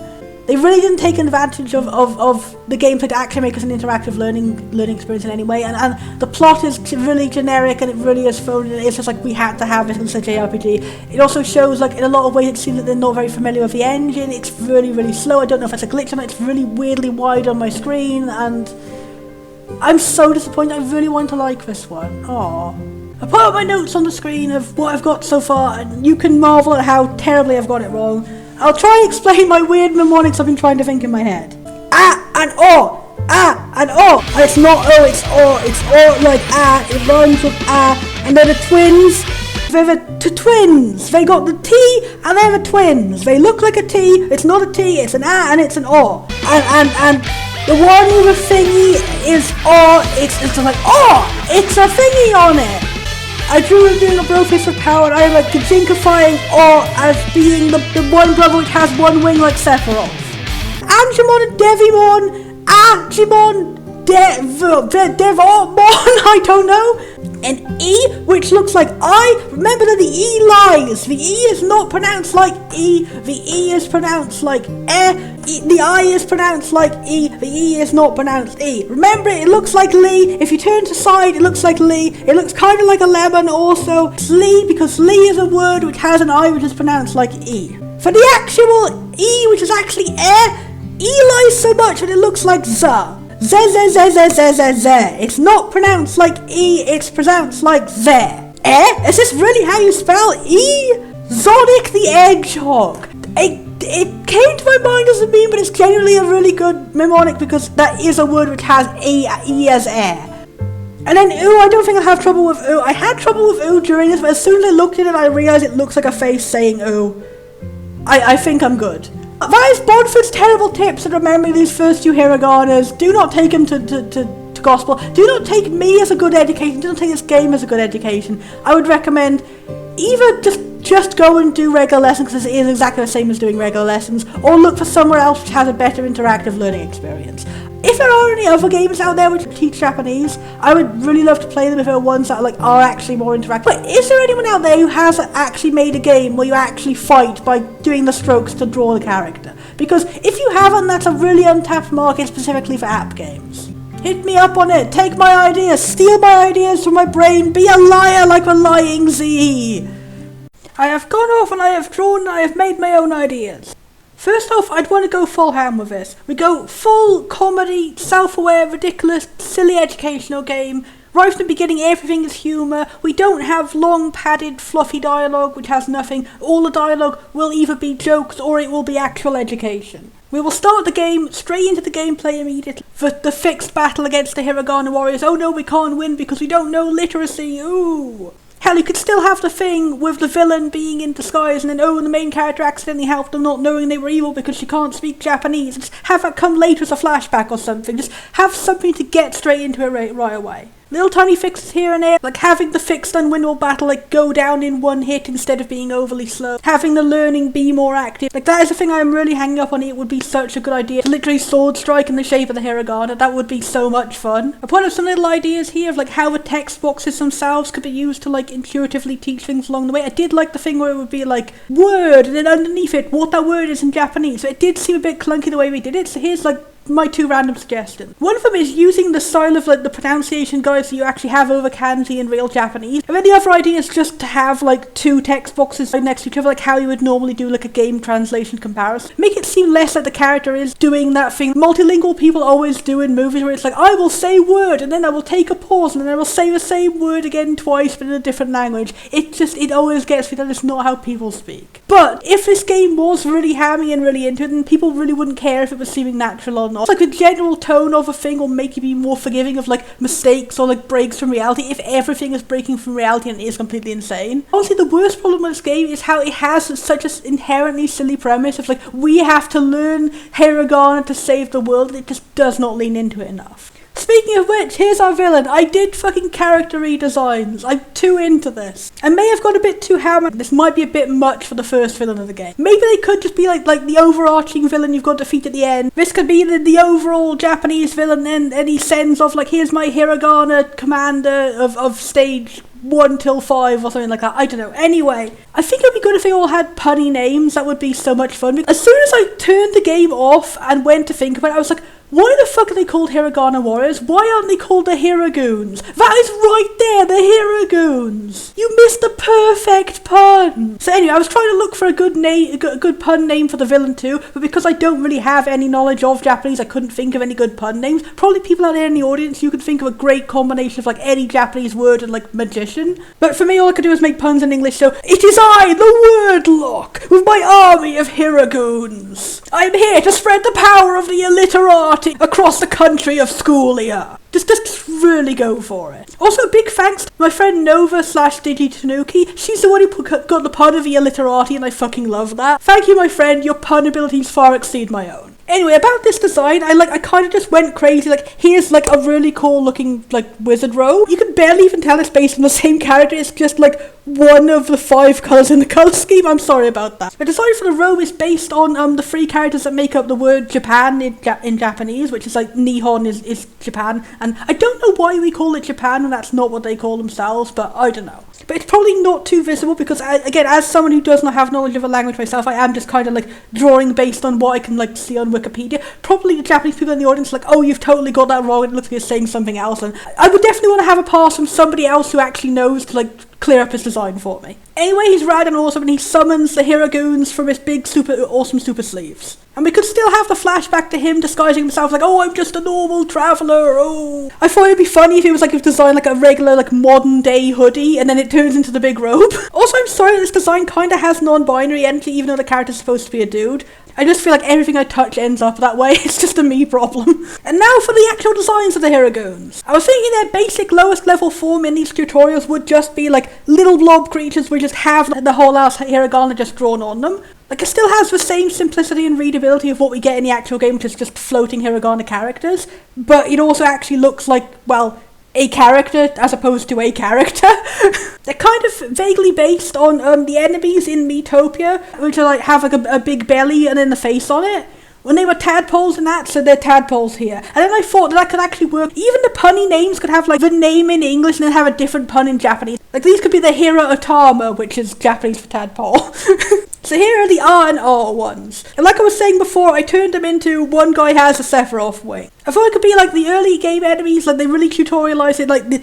Speaker 2: They really didn't take advantage of the gameplay to actually make us an interactive learning experience in any way, and the plot is really generic and it really is phony. It's just we had to have it in such a JRPG. It also shows in a lot of ways it seems that they're not very familiar with the engine. It's really, really slow. I don't know if it's a glitch on it. It's really weirdly wide on my screen, and I'm so disappointed. I really want to like this one. Aww. I put up my notes on the screen of what I've got so far, and you can marvel at how terribly I've got it wrong. I'll try and explain my weird mnemonics I've been trying to think in my head. Ah and O! Ah and O! And it's not O, it's O. It's O like ah, it rhymes with ah. And they're the twins. They're the twins. They got the T and they're the twins. They look like a T, it's not a T, it's an ah and it's an O. And the one with a thingy is O, it's it's a thingy on it. I drew him doing a blow fist with power, and I Kijinifying O as being the one brother which has one wing like Sephiroth. Angemon and Devimon, Agimon, Devomon, I don't know. An E which looks like I. Remember that the E lies. The E is not pronounced like E. The E is pronounced like the I is pronounced like E. The E is not pronounced E. Remember, it looks like Lee. If you turn to side, it looks like Lee. It looks kind of like a lemon also. It's Lee because Lee is a word which has an I which is pronounced like E. For the actual E, which is actually E lies so much that it looks like Z. Z. It's not pronounced like E, it's pronounced like Z. Is this really how you spell E? Sonic the Hedgehog. It came to my mind as a meme, but it's genuinely a really good mnemonic because that is a word which has E as air. And then ooh, I don't think I have trouble with ooh. I had trouble with ooh during this, but as soon as I looked at it, I realised it looks like a face saying ooh. I think I'm good. That is Bonnford's terrible tips in remembering these first two hiraganas. Do not take them to gospel. Do not take me as a good education. Do not take this game as a good education. I would recommend either just go and do regular lessons because it is exactly the same as doing regular lessons, or look for somewhere else which has a better interactive learning experience. If there are any other games out there which teach Japanese, I would really love to play them if there are ones that are actually more interactive. But is there anyone out there who has actually made a game where you actually fight by doing the strokes to draw the character? Because if you haven't, that's a really untapped market specifically for app games. Hit me up on it, take my ideas, steal my ideas from my brain, be a liar like a lying Z. I have gone off and I have drawn and I have made my own ideas. First off, I'd want to go full ham with this. We go full comedy, self-aware, ridiculous, silly educational game. Right from the beginning, everything is humour. We don't have long, padded, fluffy dialogue which has nothing. All the dialogue will either be jokes or it will be actual education. We will start the game straight into the gameplay immediately. The fixed battle against the Hiragana warriors. Oh no, we can't win because we don't know literacy. Ooh. Hell, you could still have the thing with the villain being in disguise and then, oh, the main character accidentally helped them not knowing they were evil because she can't speak Japanese. Just have that come later as a flashback or something. Just have something to get straight into it right away. Little tiny fixes here and there, like having the fixed unwinnable battle go down in one hit instead of being overly slow. Having the learning be more active. That is the thing I'm really hanging up on. It would be such a good idea to literally sword strike in the shape of the hiragana. That would be so much fun. I put up some little ideas here of how the text boxes themselves could be used to intuitively teach things along the way. I did like the thing where it would be word and then underneath it what that word is in Japanese. So it did seem a bit clunky the way we did it. So here's my two random suggestions. One of them is using the style of the pronunciation guides that you actually have over kanji in real Japanese. And then the other idea is just to have two text boxes next to each other, how you would normally do a game translation comparison. Make it seem less like the character is doing that thing multilingual people always do in movies where it's I will say word and then I will take a pause and then I will say the same word again twice but in a different language. It always gets me that it's not how people speak. But if this game was really hammy and really into it, then people really wouldn't care if it was seeming natural or not. The general tone of a thing will make you be more forgiving of mistakes or breaks from reality if everything is breaking from reality and is completely insane. Honestly, the worst problem with this game is how it has such an inherently silly premise of we have to learn hiragana to save the world. It just does not lean into it enough. Speaking of which, here's our villain. I did fucking character redesigns. I'm too into this. I may have got a bit too hammered. This might be a bit much for the first villain of the game. Maybe they could just be like the overarching villain you've got to defeat at the end. This could be the overall Japanese villain and he sends off here's my hiragana commander of stage 1 till 5 or something like that. I don't know. Anyway, I think it would be good if they all had punny names. That would be so much fun. As soon as I turned the game off and went to think about it, I was why the fuck are they called Hiragana Warriors? Why aren't they called the Hiragoons? That is right there, the Hiragoons! You missed the perfect pun! So anyway, I was trying to look for a good pun name for the villain too, but because I don't really have any knowledge of Japanese, I couldn't think of any good pun names. Probably people out there in the audience, you could think of a great combination of any Japanese word and magician. But for me, all I could do was make puns in English, so it is I, the Wordlock, with my army of Hiragoons. I'm here to spread the power of the illiterati across the country of Schoolia. Just really go for it. Also, a big thanks to my friend Nova/DigiTanuki. She's the one who got the pun of the illiterati and I fucking love that. Thank you, my friend. Your pun abilities far exceed my own. Anyway, about this design, I kind of just went crazy. Here's a really cool looking wizard robe. You can barely even tell it's based on the same character. It's just one of the 5 colours in the colour scheme. I'm sorry about that. The design for the robe is based on the 3 characters that make up the word Japan in Japanese, which is Nihon is Japan. And I don't know why we call it Japan when that's not what they call themselves, but I don't know. But it's probably not too visible because, again, as someone who does not have knowledge of a language myself, I am just kind of drawing based on what I can see on Wikipedia. Probably the Japanese people in the audience oh, you've totally got that wrong, it looks like you're saying something else. And I would definitely want to have a pass from somebody else who actually knows to clear up his design for me. Anyway, he's rad and awesome, and he summons the Hiragoons from his big awesome super sleeves. And we could still have the flashback to him disguising himself like, oh, I'm just a normal traveller, oh. I thought it'd be funny if he was like, designed like a regular, like, modern day hoodie, and then it turns into the big robe. Also, I'm sorry, this design kinda has non-binary energy, even though the character's supposed to be a dude. I just feel like everything I touch ends up that way. It's just a me problem. And now for the actual designs of the Hiragoons. I was thinking their basic lowest level form in these tutorials would just be like little blob creatures which just have the whole ass hiragana just drawn on them. Like, it still has the same simplicity and readability of what we get in the actual game, which is just floating hiragana characters, but it also actually looks like, well, a character as opposed to a character. They're kind of vaguely based on the enemies in Miitopia, which are like have like a big belly and then the face on it. When they were tadpoles in that, so they're tadpoles here. And then I thought that could actually work. Even the punny names could have like the name in English and then have a different pun in Japanese. Like, these could be the Hira Otama, which is Japanese for tadpole. So here are the R and R ones. And like I was saying before, I turned them into one guy has a Sephiroth wing. I thought it could be like the early game enemies, like they really tutorialized it, like the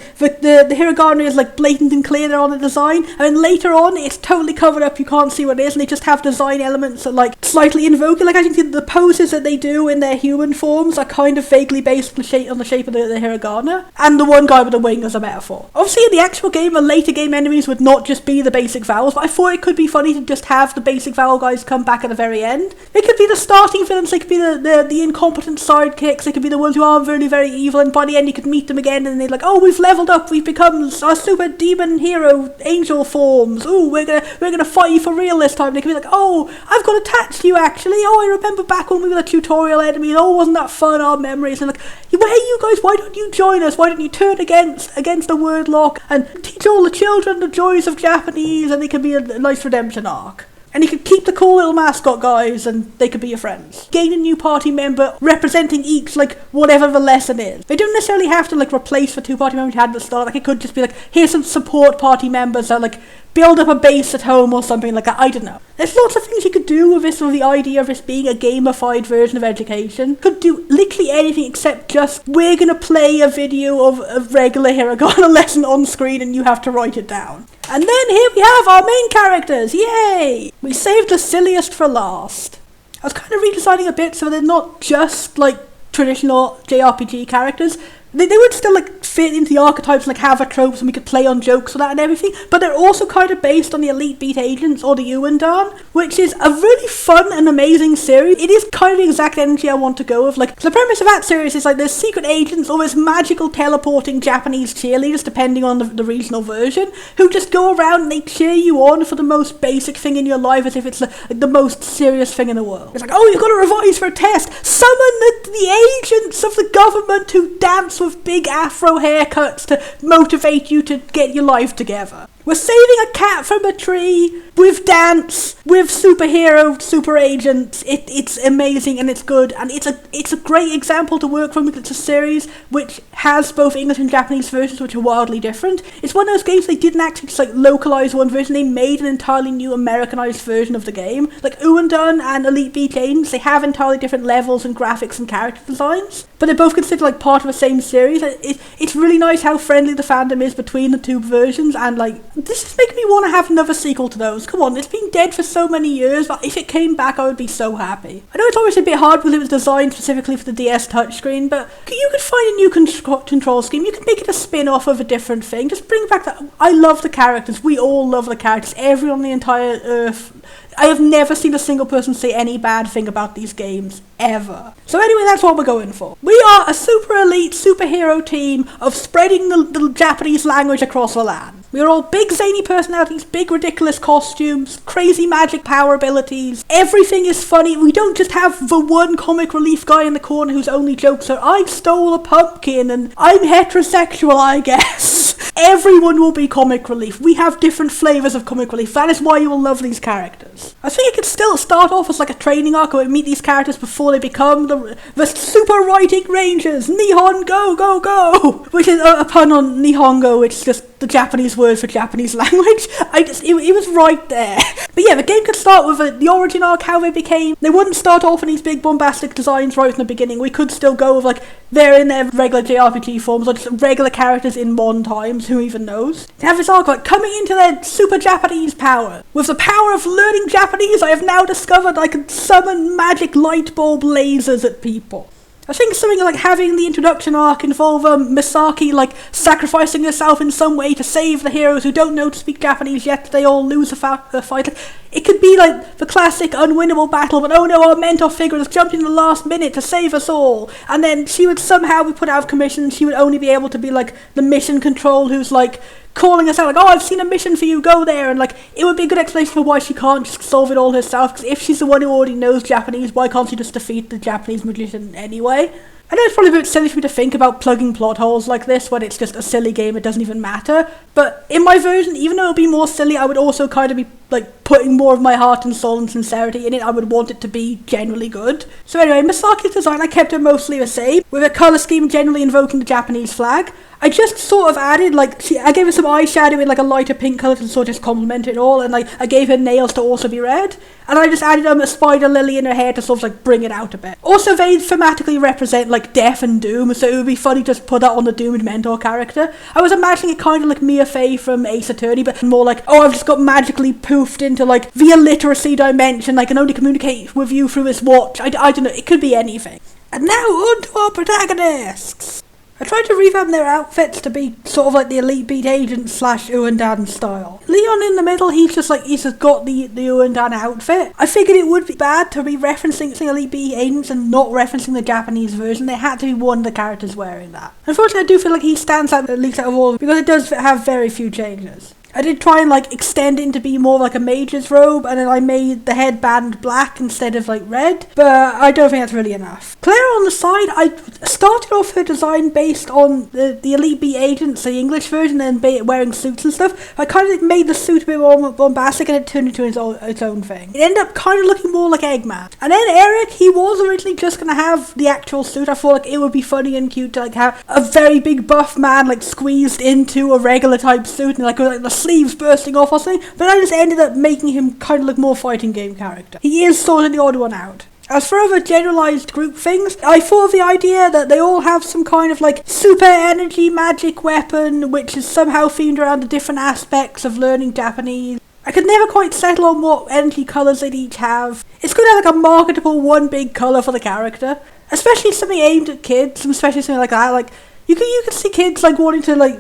Speaker 2: hiragana is like blatant and clear there on the design, and then later on it's totally covered up, you can't see what it is, and they just have design elements that like slightly invoke it. Like, I think the poses that they do in their human forms are kind of vaguely based on the shape of the hiragana, and the one guy with the wing as a metaphor. Obviously in the actual game, the later game enemies would not just be the basic vowels, but I thought it could be funny to just have the basic vowel guys come back at the very end. They could be the starting villains, they could be the incompetent sidekicks, they could be the ones who are very, very evil, and by the end you could meet them again and they're like, oh, we've leveled up, we've become our super demon hero angel forms, ooh, we're gonna fight you for real this time. They could be like, oh, I've got attached to you actually, oh, I remember back when we were the tutorial enemy, and oh, wasn't that fun, our memories, and like, hey, you guys, why don't you join us, why don't you turn against the word lock and teach all the children the joys of Japanese, and they could be a nice redemption arc. And you could keep the cool little mascot guys and they could be your friends. Gain a new party member representing each, like, whatever the lesson is. They don't necessarily have to, like, replace the two party members you had at the start. Like, it could just be like, here's some support party members that, like, build up a base at home or something like that. I don't know. There's lots of things you could do with this, with the idea of this being a gamified version of education. Could do literally anything except just, we're gonna play a video of a regular hiragana lesson on screen and you have to write it down. And then here we have our main characters, yay! We saved the silliest for last. I was kind of redesigning a bit so they're not just like traditional JRPG characters. They would still like fit into the archetypes, like have a tropes, and we could play on jokes for that and everything, but they're also kind of based on the Elite Beat Agents or the Uendan, which is a really fun and amazing series. It is kind of the exact energy I want to go with. Like, the premise of that series is like there's secret agents or there's magical teleporting Japanese cheerleaders, depending on the regional version, who just go around and they cheer you on for the most basic thing in your life as if it's the most serious thing in the world. It's like, oh, you've got to revise for a test. Summon the agents of the government who dance with big afro haircuts to motivate you to get your life together. We're saving a cat from a tree, with dance, with superhero, super agents. It's amazing and it's good, and it's a great example to work from because it's a series which has both English and Japanese versions which are wildly different. It's one of those games they didn't actually just like localize one version, they made an entirely new Americanized version of the game. Like Uendan and Elite Beat Agents, they have entirely different levels and graphics and character designs, but they're both considered like part of the same series. It's really nice how friendly the fandom is between the two versions, and like, this is making me want to have another sequel to those. Come on, it's been dead for so many years, but if it came back I would be so happy. I know it's obviously a bit hard because it was designed specifically for the DS touchscreen, but you could find a new control scheme, you could make it a spin-off of a different thing, just bring back that. I love the characters, we all love the characters, everyone on the entire earth. I have never seen a single person say any bad thing about these games, ever. So anyway, that's what we're going for. We are a super elite superhero team of spreading the Japanese language across the land. We are all big zany personalities, big ridiculous costumes, crazy magic power abilities. Everything is funny. We don't just have the one comic relief guy in the corner whose only jokes are, I stole a pumpkin and I'm heterosexual, I guess. Everyone will be comic relief. We have different flavours of comic relief. That is why you will love these characters. I think it could still start off as like a training arc where we meet these characters before they become the super writing rangers. Nihon go go go! Which is a pun on Nihongo, which just the Japanese word for Japanese language. It was right there. But yeah, the game could start with the origin arc, how they became. They wouldn't start off in these big bombastic designs right from the beginning. We could still go with like, they're in their regular JRPG forms, or just regular characters in modern times, who even knows. To have this arc like coming into their super Japanese power. With the power of learning Japanese, I have now discovered I can summon magic light bulb lasers at people. I think something like having the introduction arc involve Misaki like sacrificing herself in some way to save the heroes who don't know to speak Japanese yet, they all lose the fight. Like, it could be like the classic unwinnable battle, but oh no, our mentor figure has jumped in the last minute to save us all, and then she would somehow be put out of commission. She would only be able to be like the mission control who's like calling us out like, oh, I've seen a mission for you, go there, and like, it would be a good explanation for why she can't just solve it all herself, because if she's the one who already knows Japanese, why can't she just defeat the Japanese magician anyway? I know it's probably a bit silly for me to think about plugging plot holes like this when it's just a silly game, it doesn't even matter, but in my version, even though it would be more silly, I would also kind of be like putting more of my heart and soul and sincerity in it. I would want it to be generally good. So anyway, Misaki's design, I kept it mostly the same, with a colour scheme generally invoking the Japanese flag. I just sort of added, like, I gave her some eyeshadow in like a lighter pink colour to sort of just complement it all, and like, I gave her nails to also be red, and I just added a spider lily in her hair to sort of like bring it out a bit. Also, they thematically represent like death and doom, so it would be funny to just put that on the doomed mentor character. I was imagining it kind of like Mia Fey from Ace Attorney, but more like, oh, I've just got magically poofed into like the illiteracy dimension, I can only communicate with you through this watch. I don't know, it could be anything. And now on to our protagonists. I tried to revamp their outfits to be sort of like the Elite Beat Agent / Uendan style. Leon in the middle, he's just got the Uendan outfit. I figured it would be bad to be referencing Elite Beat Agents and not referencing the Japanese version. There had to be one of the characters wearing that. Unfortunately, I do feel like he stands out at least out of all, because it does have very few changes. I did try and like extend it to be more like a mage's robe, and then I made the headband black instead of like red, but I don't think that's really enough. Claire on the side, I started off her design based on the Elite Beat Agents, the English version, and wearing suits and stuff. I kind of made the suit a bit more bombastic, and it turned into its own thing. It ended up kind of looking more like Eggman. And then Eric, he was originally just going to have the actual suit. I thought like it would be funny and cute to like have a very big buff man like squeezed into a regular type suit, and like the sleeves bursting off or something, but I just ended up making him kind of look more fighting game character. He is sort of the odd one out. As for other generalised group things, I thought of the idea that they all have some kind of like super energy magic weapon which is somehow themed around the different aspects of learning Japanese. I could never quite settle on what energy colours they'd each have. It's good to have like a marketable one big colour for the character, especially something aimed at kids, and especially something like that. Like you could see kids like wanting to like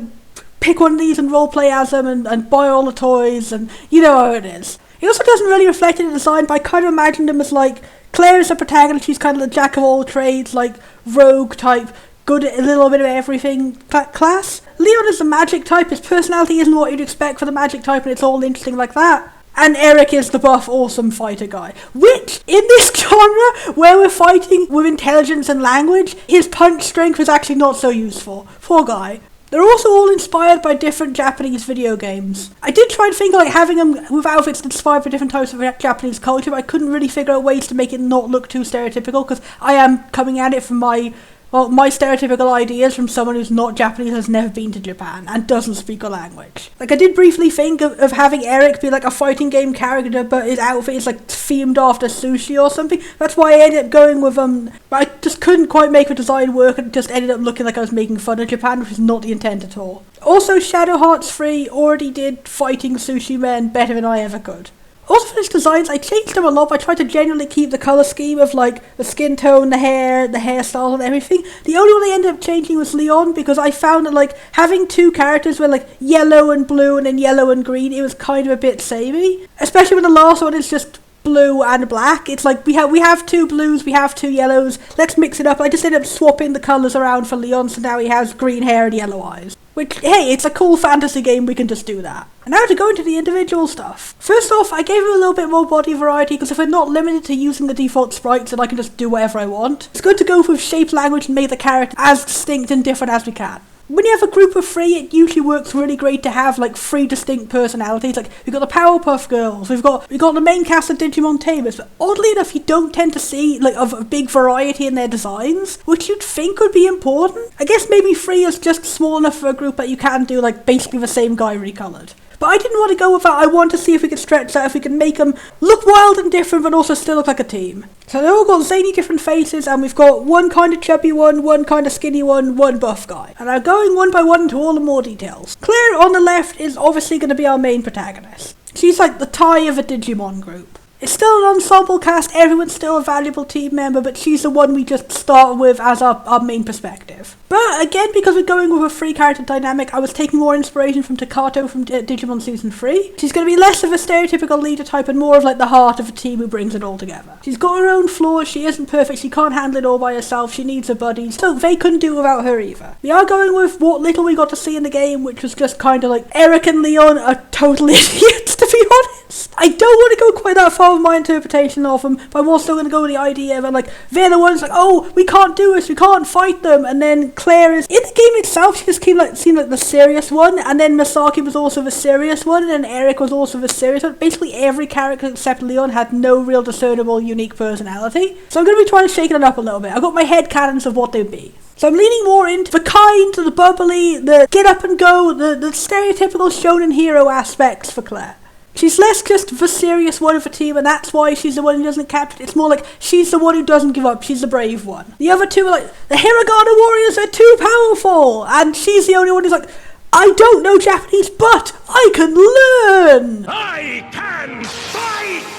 Speaker 2: pick one of these and roleplay as them and buy all the toys, and you know how it is. It also doesn't really reflect in the design, but I kind of imagined them as like, Claire is the protagonist, she's kind of the jack of all trades, like rogue type, good at a little bit of everything class. Leon is the magic type, his personality isn't what you'd expect for the magic type, and it's all interesting like that. And Eric is the buff, awesome fighter guy. Which, in this genre, where we're fighting with intelligence and language, his punch strength is actually not so useful. Poor guy. They're also all inspired by different Japanese video games. I did try and think of like having them with outfits inspired by different types of Japanese culture, but I couldn't really figure out ways to make it not look too stereotypical, because I am coming at it from my stereotypical ideas from someone who's not Japanese, has never been to Japan, and doesn't speak a language. Like, I did briefly think of having Eric be like a fighting game character, but his outfit is like themed after sushi or something. That's why I ended up going with but I just couldn't quite make the design work, and it just ended up looking like I was making fun of Japan, which is not the intent at all. Also, Shadow Hearts 3 already did fighting sushi men better than I ever could. Also for his designs, I changed them a lot. I tried to genuinely keep the colour scheme of like the skin tone, the hair, the hairstyle and everything. The only one I ended up changing was Leon, because I found that like having two characters were like yellow and blue and then yellow and green, it was kind of a bit samey. Especially when the last one is just blue and black. It's like we have two blues, we have two yellows, let's mix it up. I just ended up swapping the colours around for Leon, so now he has green hair and yellow eyes. Which, hey, it's a cool fantasy game, we can just do that. And now to go into the individual stuff. First off, I gave him a little bit more body variety, because if we're not limited to using the default sprites, then I can just do whatever I want. It's good to go with shape language and make the character as distinct and different as we can. when you have a group of 3, it usually works really great to have like 3 distinct personalities. Like we've got the Powerpuff Girls, we've got the main cast of Digimon Tamers, but oddly enough you don't tend to see like a big variety in their designs, which you'd think would be important. I guess maybe 3 is just small enough for a group that you can do like basically the same guy recolored. But I didn't want to go with that. I want to see if we could stretch that, if we can make them look wild and different but also still look like a team. So they've all got zany different faces, and we've got one kind of chubby one kind of skinny one buff guy. And I'm going one by one into all the more details. Claire on the left is obviously going to be our main protagonist. She's like the tie of a Digimon group. It's still an ensemble cast, everyone's still a valuable team member, but she's the one we just start with as our main perspective. But again, because we're going with a 3-character dynamic, I was taking more inspiration from Takato from Digimon Season 3. She's going to be less of a stereotypical leader type and more of like the heart of a team who brings it all together. She's got her own flaws, she isn't perfect, she can't handle it all by herself, she needs a buddy, so they couldn't do without her either. We are going with what little we got to see in the game, which was just kind of like Eric and Leon are total idiots, to be honest. I don't want to go quite that far with my interpretation of them, but I'm also going to go with the idea that like they're the ones like, oh, we can't do this, we can't fight them, and then Claire is in the game itself. She just seemed like the serious one, and then Masaki was also the serious one, and then Eric was also the serious one. Basically every character except Leon had no real discernible unique personality, so I'm going to be trying to shake it up a little bit. I've got my head canons of what they'd be. So I'm leaning more into the kind, the bubbly, the get up and go, the stereotypical shonen hero aspects for Claire. She's less just the serious one of the team, and that's why she's the one who doesn't capture it. It's more like she's the one who doesn't give up, she's the brave one. The other two are like, the Hiragana warriors are too powerful, and she's the only one who's like, I don't know Japanese, but I can learn!
Speaker 3: I can fight!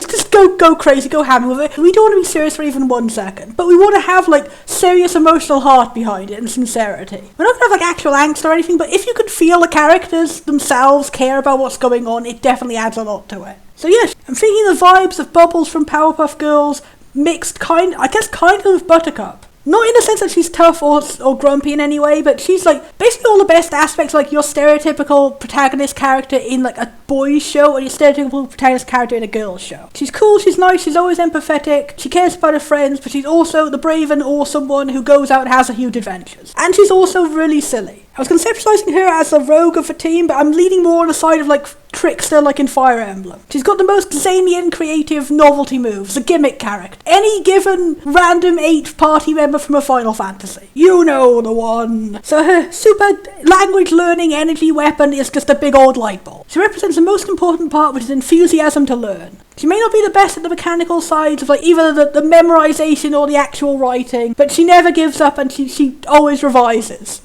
Speaker 2: Just go crazy, go hammer with it. We don't want to be serious for even 1 second, but we want to have like serious emotional heart behind it and sincerity. We're not going to have like actual angst or anything, but if you can feel the characters themselves care about what's going on, it definitely adds a lot to it. So yes, I'm thinking the vibes of Bubbles from Powerpuff Girls mixed kind of with Buttercup. Not in the sense that she's tough or grumpy in any way, but she's like basically all the best aspects, like your stereotypical protagonist character in like a boys show or your stereotypical protagonist character in a girls show. She's cool, she's nice, she's always empathetic, she cares about her friends, but she's also the brave and awesome one who goes out and has a huge adventures. And she's also really silly. I was conceptualizing her as a rogue of a team, but I'm leaning more on the side of like trickster, like in Fire Emblem. She's got the most zany and creative novelty moves, a gimmick character. Any given random 8th party member from a Final Fantasy. You know the one. So her super language learning energy weapon is just a big old light bulb. She represents the most important part, which is enthusiasm to learn. She may not be the best at the mechanical sides of like either the memorization or the actual writing, but she never gives up and she always revises.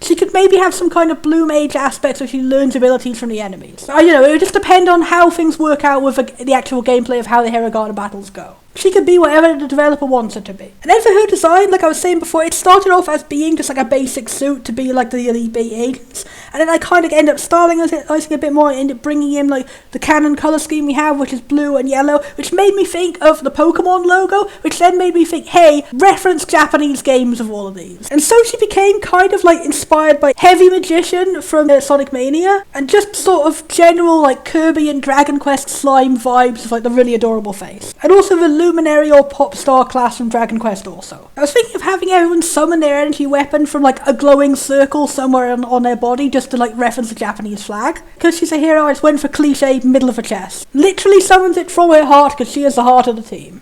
Speaker 2: She could maybe have some kind of blue mage aspect so she learns abilities from the enemies. I don't know, it would just depend on how things work out with the actual gameplay of how the Hiragana battles go. She could be whatever the developer wants her to be. And then for her design, like I was saying before, it started off as being just like a basic suit to be like the Elite 8 agents. And then I kind of end up stylizing a bit more and end up bringing in like the canon colour scheme we have, which is blue and yellow, which made me think of the Pokemon logo, which then made me think, hey, reference Japanese games of all of these. And so she became kind of like inspired by Heavy Magician from Sonic Mania, and just sort of general like Kirby and Dragon Quest slime vibes of like the really adorable face. And also the Luminary or Pop Star class from Dragon Quest also. I was thinking of having everyone summon their energy weapon from like a glowing circle somewhere on their body just to like reference the Japanese flag. Because she's a hero, I just went for cliche middle of her chest. Literally summons it from her heart because she is the heart of the team.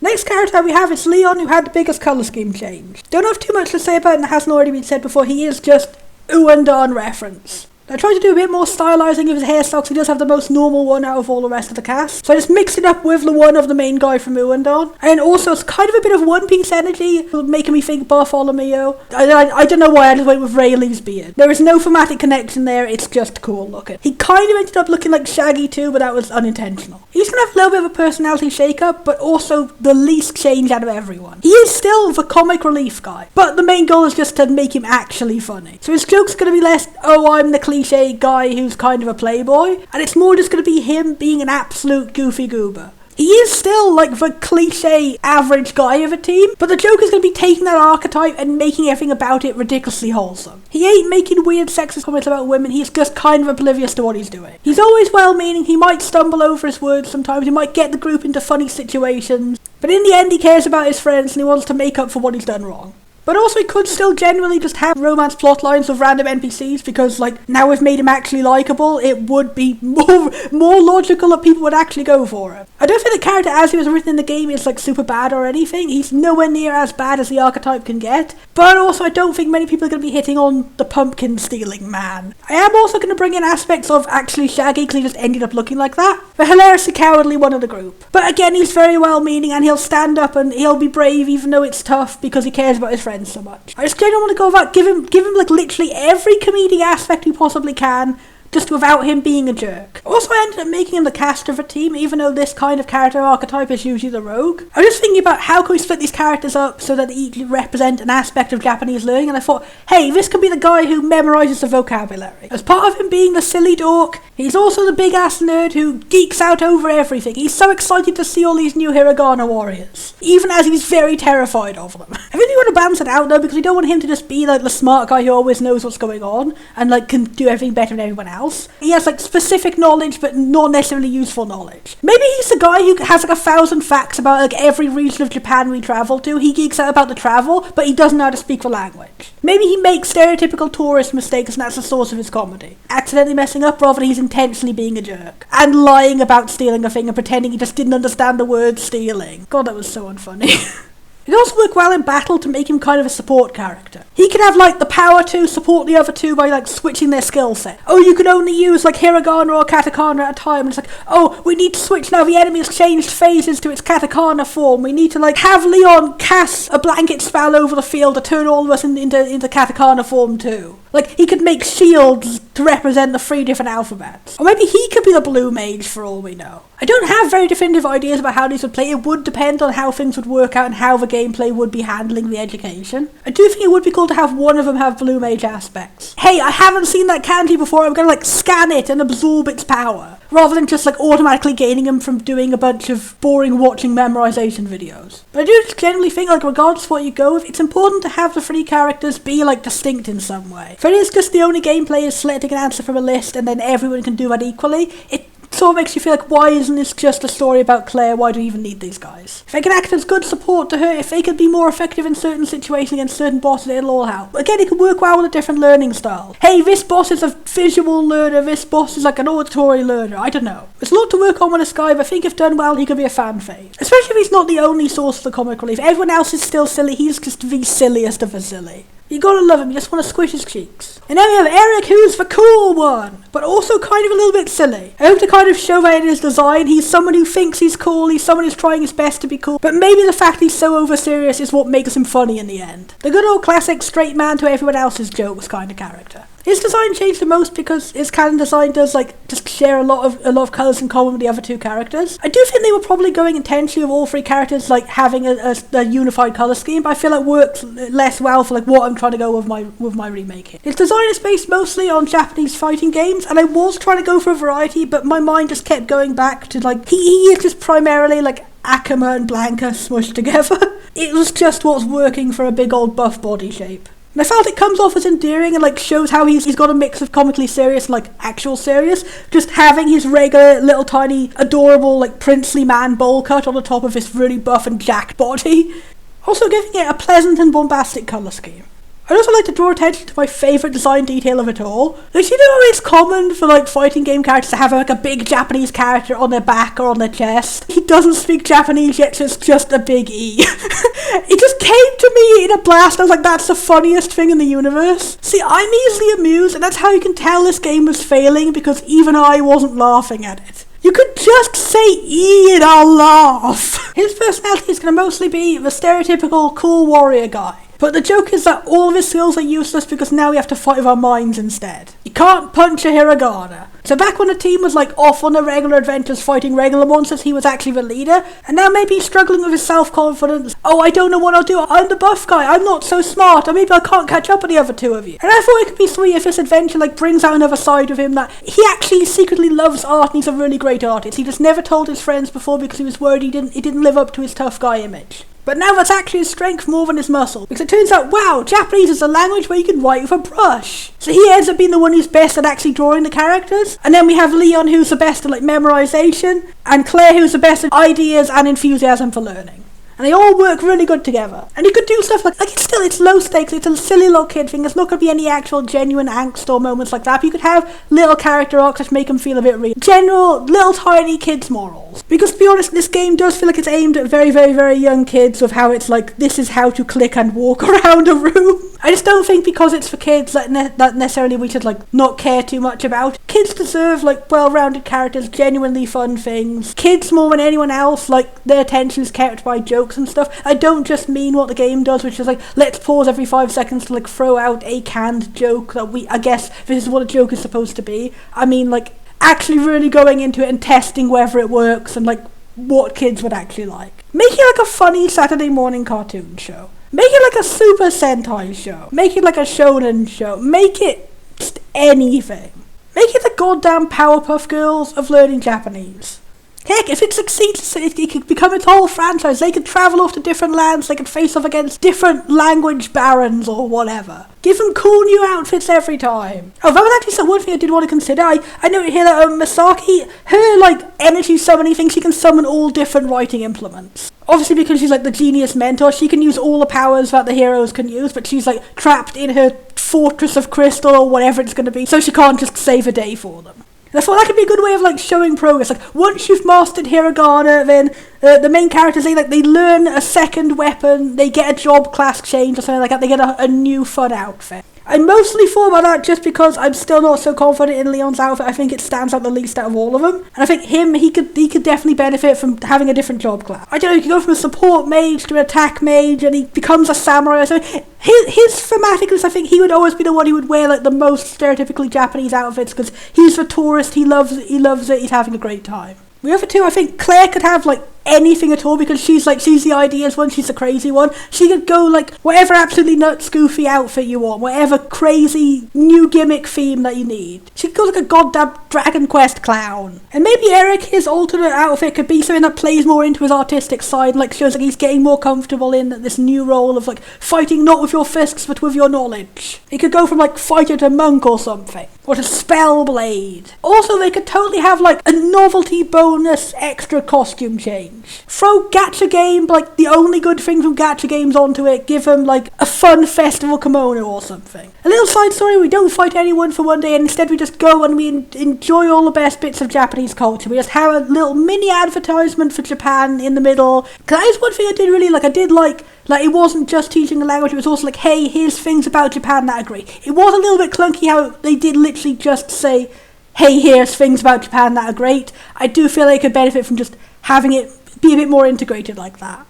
Speaker 2: Next character we have is Leon, who had the biggest colour scheme change. Don't have too much to say about it and it hasn't already been said before, he is just Uandon reference. I tried to do a bit more stylizing of his hairstyle because he does have the most normal one out of all the rest of the cast. So I just mixed it up with the one of the main guy from Uandon. And also it's kind of a bit of One Piece energy, making me think Bartholomew. I don't know why I just went with Rayleigh's beard. There is no thematic connection there, it's just cool looking. He kind of ended up looking like Shaggy too, but that was unintentional. He's going to have a little bit of a personality shake-up, but also the least change out of everyone. He is still the comic relief guy, but the main goal is just to make him actually funny. So his joke's going to be less, oh, I'm the cliche guy who's kind of a playboy, and it's more just going to be him being an absolute goofy goober. He is still like the cliche average guy of a team, but the joke is going to be taking that archetype and making everything about it ridiculously wholesome. He ain't making weird sexist comments about women, he's just kind of oblivious to what he's doing. He's always well-meaning, he might stumble over his words sometimes, he might get the group into funny situations, but in the end he cares about his friends and he wants to make up for what he's done wrong. But also, he could still generally just have romance plot lines with random NPCs, because, like, now we've made him actually likeable, it would be more logical that people would actually go for him. I don't think the character as he was written in the game is, like, super bad or anything. He's nowhere near as bad as the archetype can get. But also, I don't think many people are going to be hitting on the pumpkin stealing man. I am also going to bring in aspects of actually Shaggy, because he just ended up looking like that. The hilariously cowardly one of the group. But again, he's very well-meaning, and he'll stand up and he'll be brave even though it's tough, because he cares about his friends so much. I just generally want to go about give him like literally every comedic aspect he possibly can, just without him being a jerk. Also, I ended up making him the caster of a team, even though this kind of character archetype is usually the rogue. I was just thinking about how can we split these characters up so that they each represent an aspect of Japanese learning, and I thought, hey, this could be the guy who memorizes the vocabulary. As part of him being the silly dork, he's also the big-ass nerd who geeks out over everything. He's so excited to see all these new hiragana warriors, even as he's very terrified of them. I really want to balance it out, though, because we don't want him to just be like the smart guy who always knows what's going on and like can do everything better than everyone else. He has like specific knowledge but not necessarily useful knowledge. Maybe he's the guy who has like 1,000 facts about like every region of Japan we travel to. He geeks out about the travel, but he doesn't know how to speak the language. Maybe he makes stereotypical tourist mistakes and that's the source of his comedy. Accidentally messing up rather than he's intentionally being a jerk. And lying about stealing a thing and pretending he just didn't understand the word stealing. God, that was so unfunny. It also worked well in battle to make him kind of a support character. He could have like the power to support the other two by like switching their skill set. Oh, you can only use like hiragana or katakana at a time. And it's like, oh, we need to switch now. The enemy has changed phases to its katakana form. We need to like have Leon cast a blanket spell over the field to turn all of us into katakana form too. Like, he could make shields to represent the 3 different alphabets. Or maybe he could be the blue mage for all we know. I don't have very definitive ideas about how these would play. It would depend on how things would work out and how the gameplay would be handling the education. I do think it would be cool to have one of them have blue mage aspects. Hey, I haven't seen that kanji before. I'm going to like scan it and absorb its power. Rather than just like automatically gaining them from doing a bunch of boring watching memorization videos. But I do generally think like regardless of what you go with, it's important to have the 3 characters be like distinct in some way. If it is just the only gameplay is selecting an answer from a list and then everyone can do that equally, it sort of makes you feel like, why isn't this just a story about Claire? Why do we even need these guys? If they can act as good support to her, if they could be more effective in certain situations against certain bosses, it'll all help. Again, it can work well with a different learning style. Hey, this boss is a visual learner, this boss is like an auditory learner, I don't know. There's a lot to work on with this guy, but I think if done well, he could be a fan fave. Especially if he's not the only source of the comic relief. Everyone else is still silly, he's just the silliest of the silly. You gotta love him, you just want to squish his cheeks. And now we have Eric, who's the cool one, but also kind of a little bit silly. I hope to kind of show that in his design. He's someone who thinks he's cool, he's someone who's trying his best to be cool, but maybe the fact he's so over-serious is what makes him funny in the end. The good old classic straight man to everyone else's jokes kind of character. His design changed the most because his canon design does like just share a lot of colours in common with the other 2 characters. I do think they were probably going intentionally with all 3 characters like having a unified colour scheme, but I feel like works less well for like what I'm trying to go with my remaking. His design is based mostly on Japanese fighting games, and I was trying to go for a variety, but my mind just kept going back to like he is just primarily like Akuma and Blanca smushed together. It was just what's working for a big old buff body shape. And I felt it comes off as endearing and like shows how he's got a mix of comically serious and like actual serious. Just having his regular little tiny adorable like princely man bowl cut on the top of his really buff and jacked body. Also giving it a pleasant and bombastic colour scheme. I'd also like to draw attention to my favourite design detail of it all. Like, you know, it's common for like fighting game characters to have like a big Japanese character on their back or on their chest. He doesn't speak Japanese yet, so it's just a big E. It just came to me in a blast. I was like, that's the funniest thing in the universe. See, I'm easily amused, and that's how you can tell this game was failing, because even I wasn't laughing at it. You could just say E and I'll laugh. His personality is going to mostly be the stereotypical cool warrior guy. But the joke is that all of his skills are useless because now we have to fight with our minds instead. You can't punch a hiragana. So back when the team was like off on their regular adventures fighting regular monsters, he was actually the leader. And now maybe he's struggling with his self-confidence. Oh, I don't know what I'll do. I'm the buff guy. I'm not so smart. Or maybe I can't catch up with the other 2 of you. And I thought it could be sweet if this adventure like brings out another side of him, that he actually secretly loves art and he's a really great artist. He just never told his friends before because he was worried he didn't live up to his tough guy image. But now that's actually his strength more than his muscle. Because it turns out, wow, Japanese is a language where you can write with a brush. So he ends up being the one who's best at actually drawing the characters. And then we have Leon, who's the best at like memorization. And Claire, who's the best at ideas and enthusiasm for learning. and they all work really good together. And you could do stuff like it's low stakes, it's a silly little kid thing, there's not going to be any actual genuine angst or moments like that, but you could have little character arcs that make them feel a bit real. General, little tiny kids' morals. Because to be honest, this game does feel like it's aimed at very, very, very young kids, of how it's like, this is how to click and walk around a room. I just don't think because it's for kids that necessarily we should like not care too much about. Kids deserve like well-rounded characters, genuinely fun things. Kids more than anyone else, like their attention is kept by jokes and stuff. I don't just mean what the game does, which is like, let's pause every 5 seconds to like throw out a canned joke that I guess this is what a joke is supposed to be. I mean like actually really going into it and testing whether it works and like what kids would actually like. Make it like a funny Saturday morning cartoon show. Make it like a Super Sentai show. Make it like a shonen show. Make it just anything. Make it the goddamn Powerpuff Girls of learning Japanese. Heck, if it succeeds, it could become its whole franchise. They could travel off to different lands, they could face off against different language barons or whatever. Give them cool new outfits every time. Oh, that was actually one thing I did want to consider. I know here that Misaki, her like energy summoning thing, she can summon all different writing implements. Obviously because she's like the genius mentor, she can use all the powers that the heroes can use, but she's like trapped in her fortress of crystal or whatever it's going to be, so she can't just save a day for them. And I thought that could be a good way of like showing progress. Like once you've mastered hiragana, then the main characters they learn a second weapon, they get a job class change or something like that. They get a new fun outfit. I mostly thought about that just because I'm still not so confident in Leon's outfit. I think it stands out the least out of all of them. And I think he could definitely benefit from having a different job class. I don't know, he could go from a support mage to an attack mage and he becomes a samurai or something. His thematicness, I think he would always be the one who would wear like the most stereotypically Japanese outfits because he's the tourist, he loves it, he's having a great time. The other two, I think Claire could have like anything at all because she's the ideas one, she's the crazy one. She could go like whatever absolutely nuts goofy outfit you want, whatever crazy new gimmick theme that you need. She could go like a goddamn Dragon Quest clown. And maybe Eric, his alternate outfit could be something that plays more into his artistic side, like shows like he's getting more comfortable in this new role of like fighting not with your fists but with your knowledge. He could go from like fighter to monk or something. Or to Spellblade. Also, they could totally have like a novelty bonus extra costume change. Throw gacha game, like the only good thing from gacha games onto it. Give them like a fun festival kimono or something. A little side story, we don't fight anyone for one day and instead we just go and we enjoy all the best bits of Japanese culture. We just have a little mini advertisement for Japan in the middle. Cause that is one thing I did really like. I did like it wasn't just teaching the language, it was also like, hey, here's things about Japan that are great. It was a little bit clunky how they did literally just say, hey, here's things about Japan that are great. I do feel like it could benefit from just having it be a bit more integrated like that.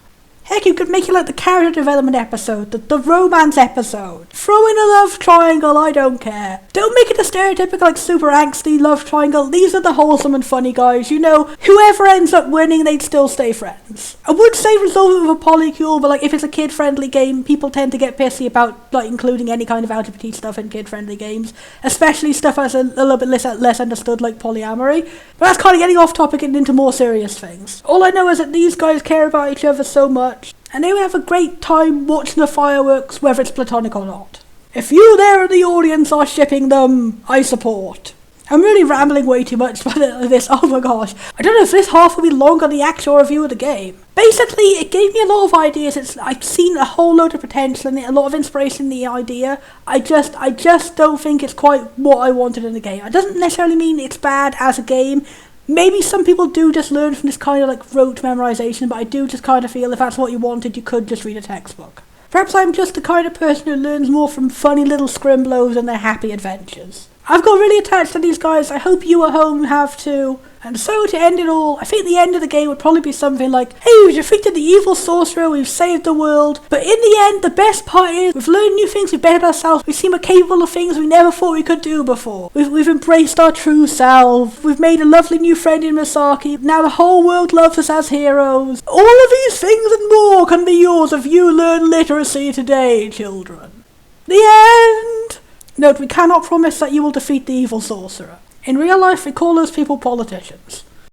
Speaker 2: Heck, you could make it like the character development episode, the romance episode. Throw in a love triangle, I don't care. Don't make it a stereotypical like super angsty love triangle. These are the wholesome and funny guys, you know, whoever ends up winning, they'd still stay friends. I would say resolve it with a polycule, but like if it's a kid-friendly game, people tend to get pissy about like including any kind of LGBT stuff in kid-friendly games, especially stuff that's a little bit less understood like polyamory. But that's kind of getting off topic and into more serious things. All I know is that these guys care about each other so much, and they would have a great time watching the fireworks, whether it's platonic or not. If you there in the audience are shipping them, I support. I'm really rambling way too much about this, oh my gosh. I don't know if this half will be longer than the actual review of the game. Basically, it gave me a lot of ideas. I've seen a whole load of potential in it, a lot of inspiration in the idea. I just don't think it's quite what I wanted in the game. It doesn't necessarily mean it's bad as a game. Maybe some people do just learn from this kind of like rote memorization, but I do just kind of feel if that's what you wanted, you could just read a textbook. Perhaps I'm just the kind of person who learns more from funny little scrimblos and their happy adventures. I've got really attached to these guys, I hope you at home have too. And so to end it all, I think the end of the game would probably be something like, hey, we've defeated the evil sorcerer, we've saved the world, but in the end, the best part is, we've learned new things, we've bettered ourselves, we seem capable of things we never thought we could do before. We've embraced our true self, we've made a lovely new friend in Misaki, now the whole world loves us as heroes. All of these things and more can be yours if you learn literacy today, children. The end! Note, we cannot promise that you will defeat the evil sorcerer. In real life, we call those people politicians.